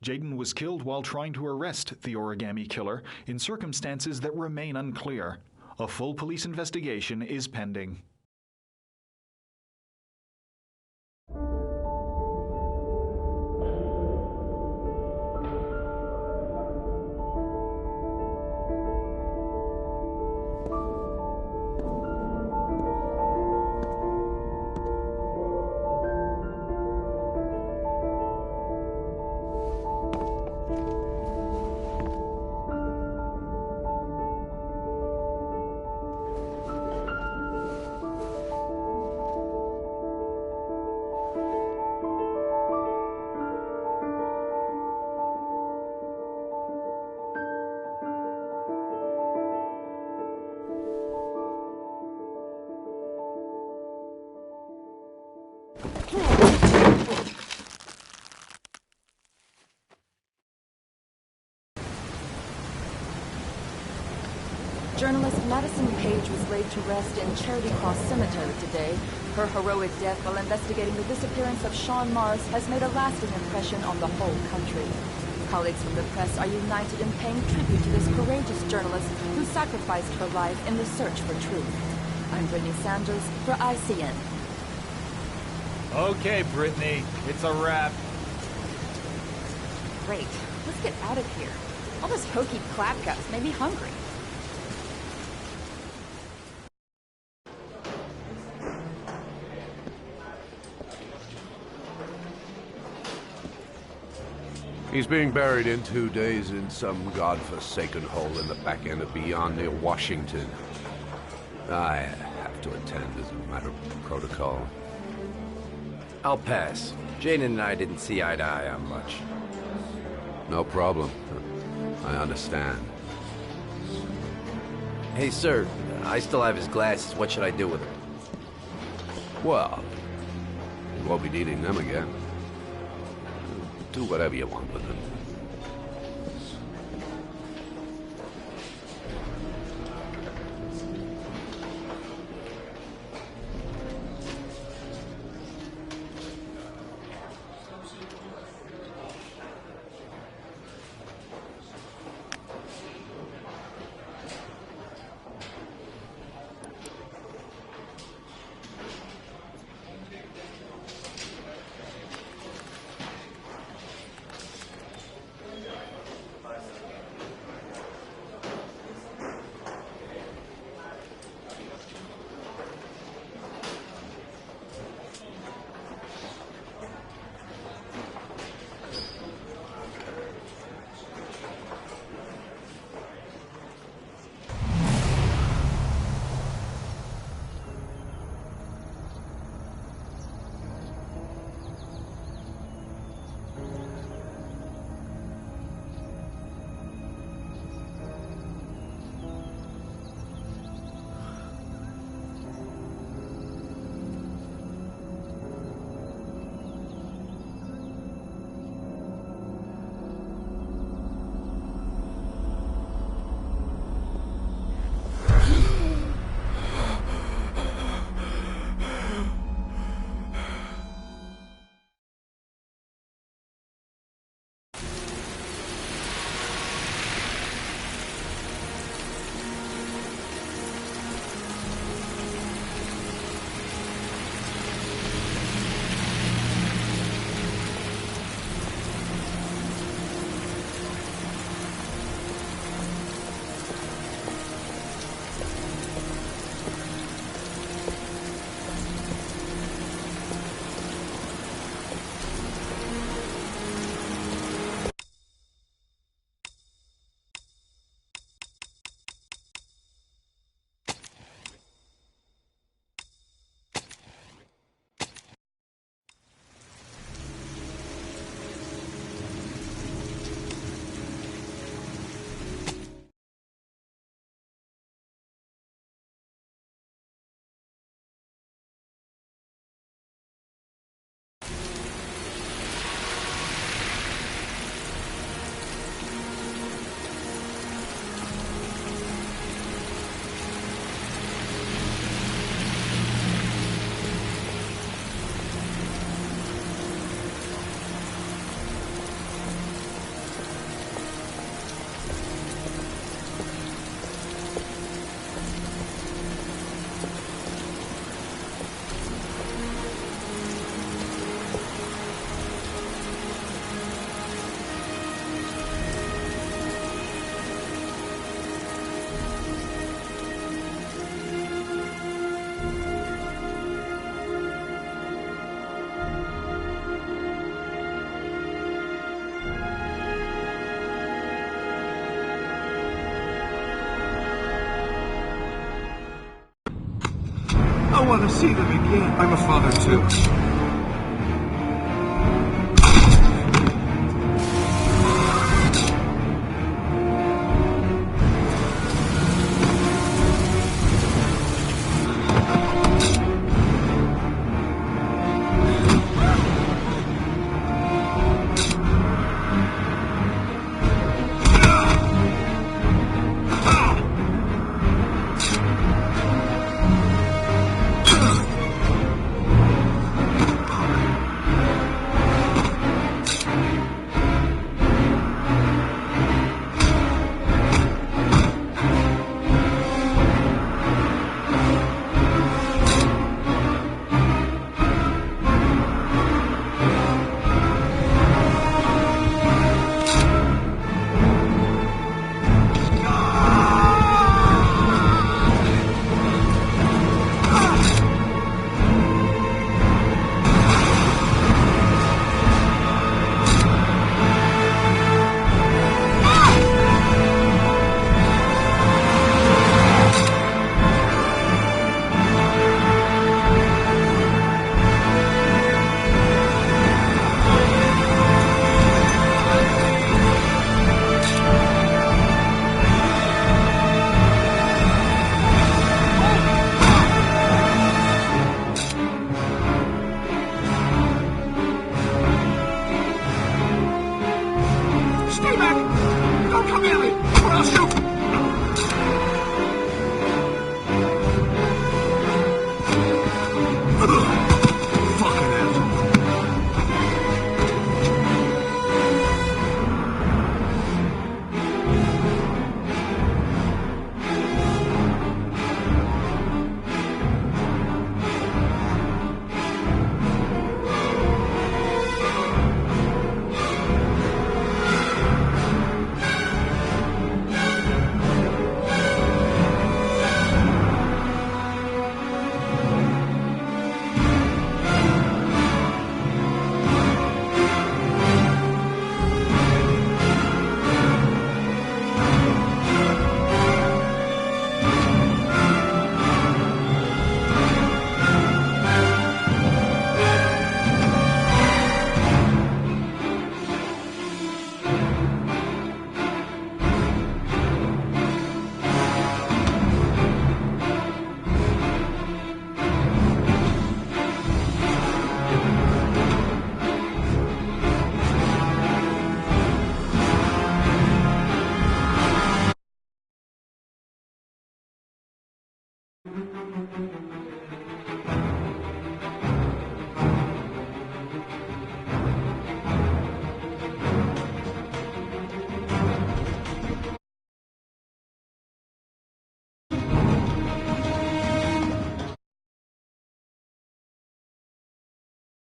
Jayden was killed while trying to arrest the origami killer in circumstances that remain unclear. A full police investigation is pending. Journalist Madison Page was laid to rest in Charity Cross Cemetery today. Her heroic death while investigating the disappearance of Sean Mars has made a lasting impression on the whole country. Colleagues from the press are united in paying tribute to this courageous journalist who sacrificed her life in the search for truth. I'm Brittany Sanders for ICN. Okay, Brittany, it's a wrap. Great. Let's get out of here. All this hokey clapguts made me hungry. He's being buried in 2 days in some godforsaken hole in the back end of beyond near Washington. I have to attend as a matter of protocol. I'll pass. Jaden and I didn't see eye to eye on much. No problem. I understand. Hey, sir, I still have his glasses. What should I do with them? Well, you won't be needing them again. Do whatever you want with them. I want to see them again. I'm a father too.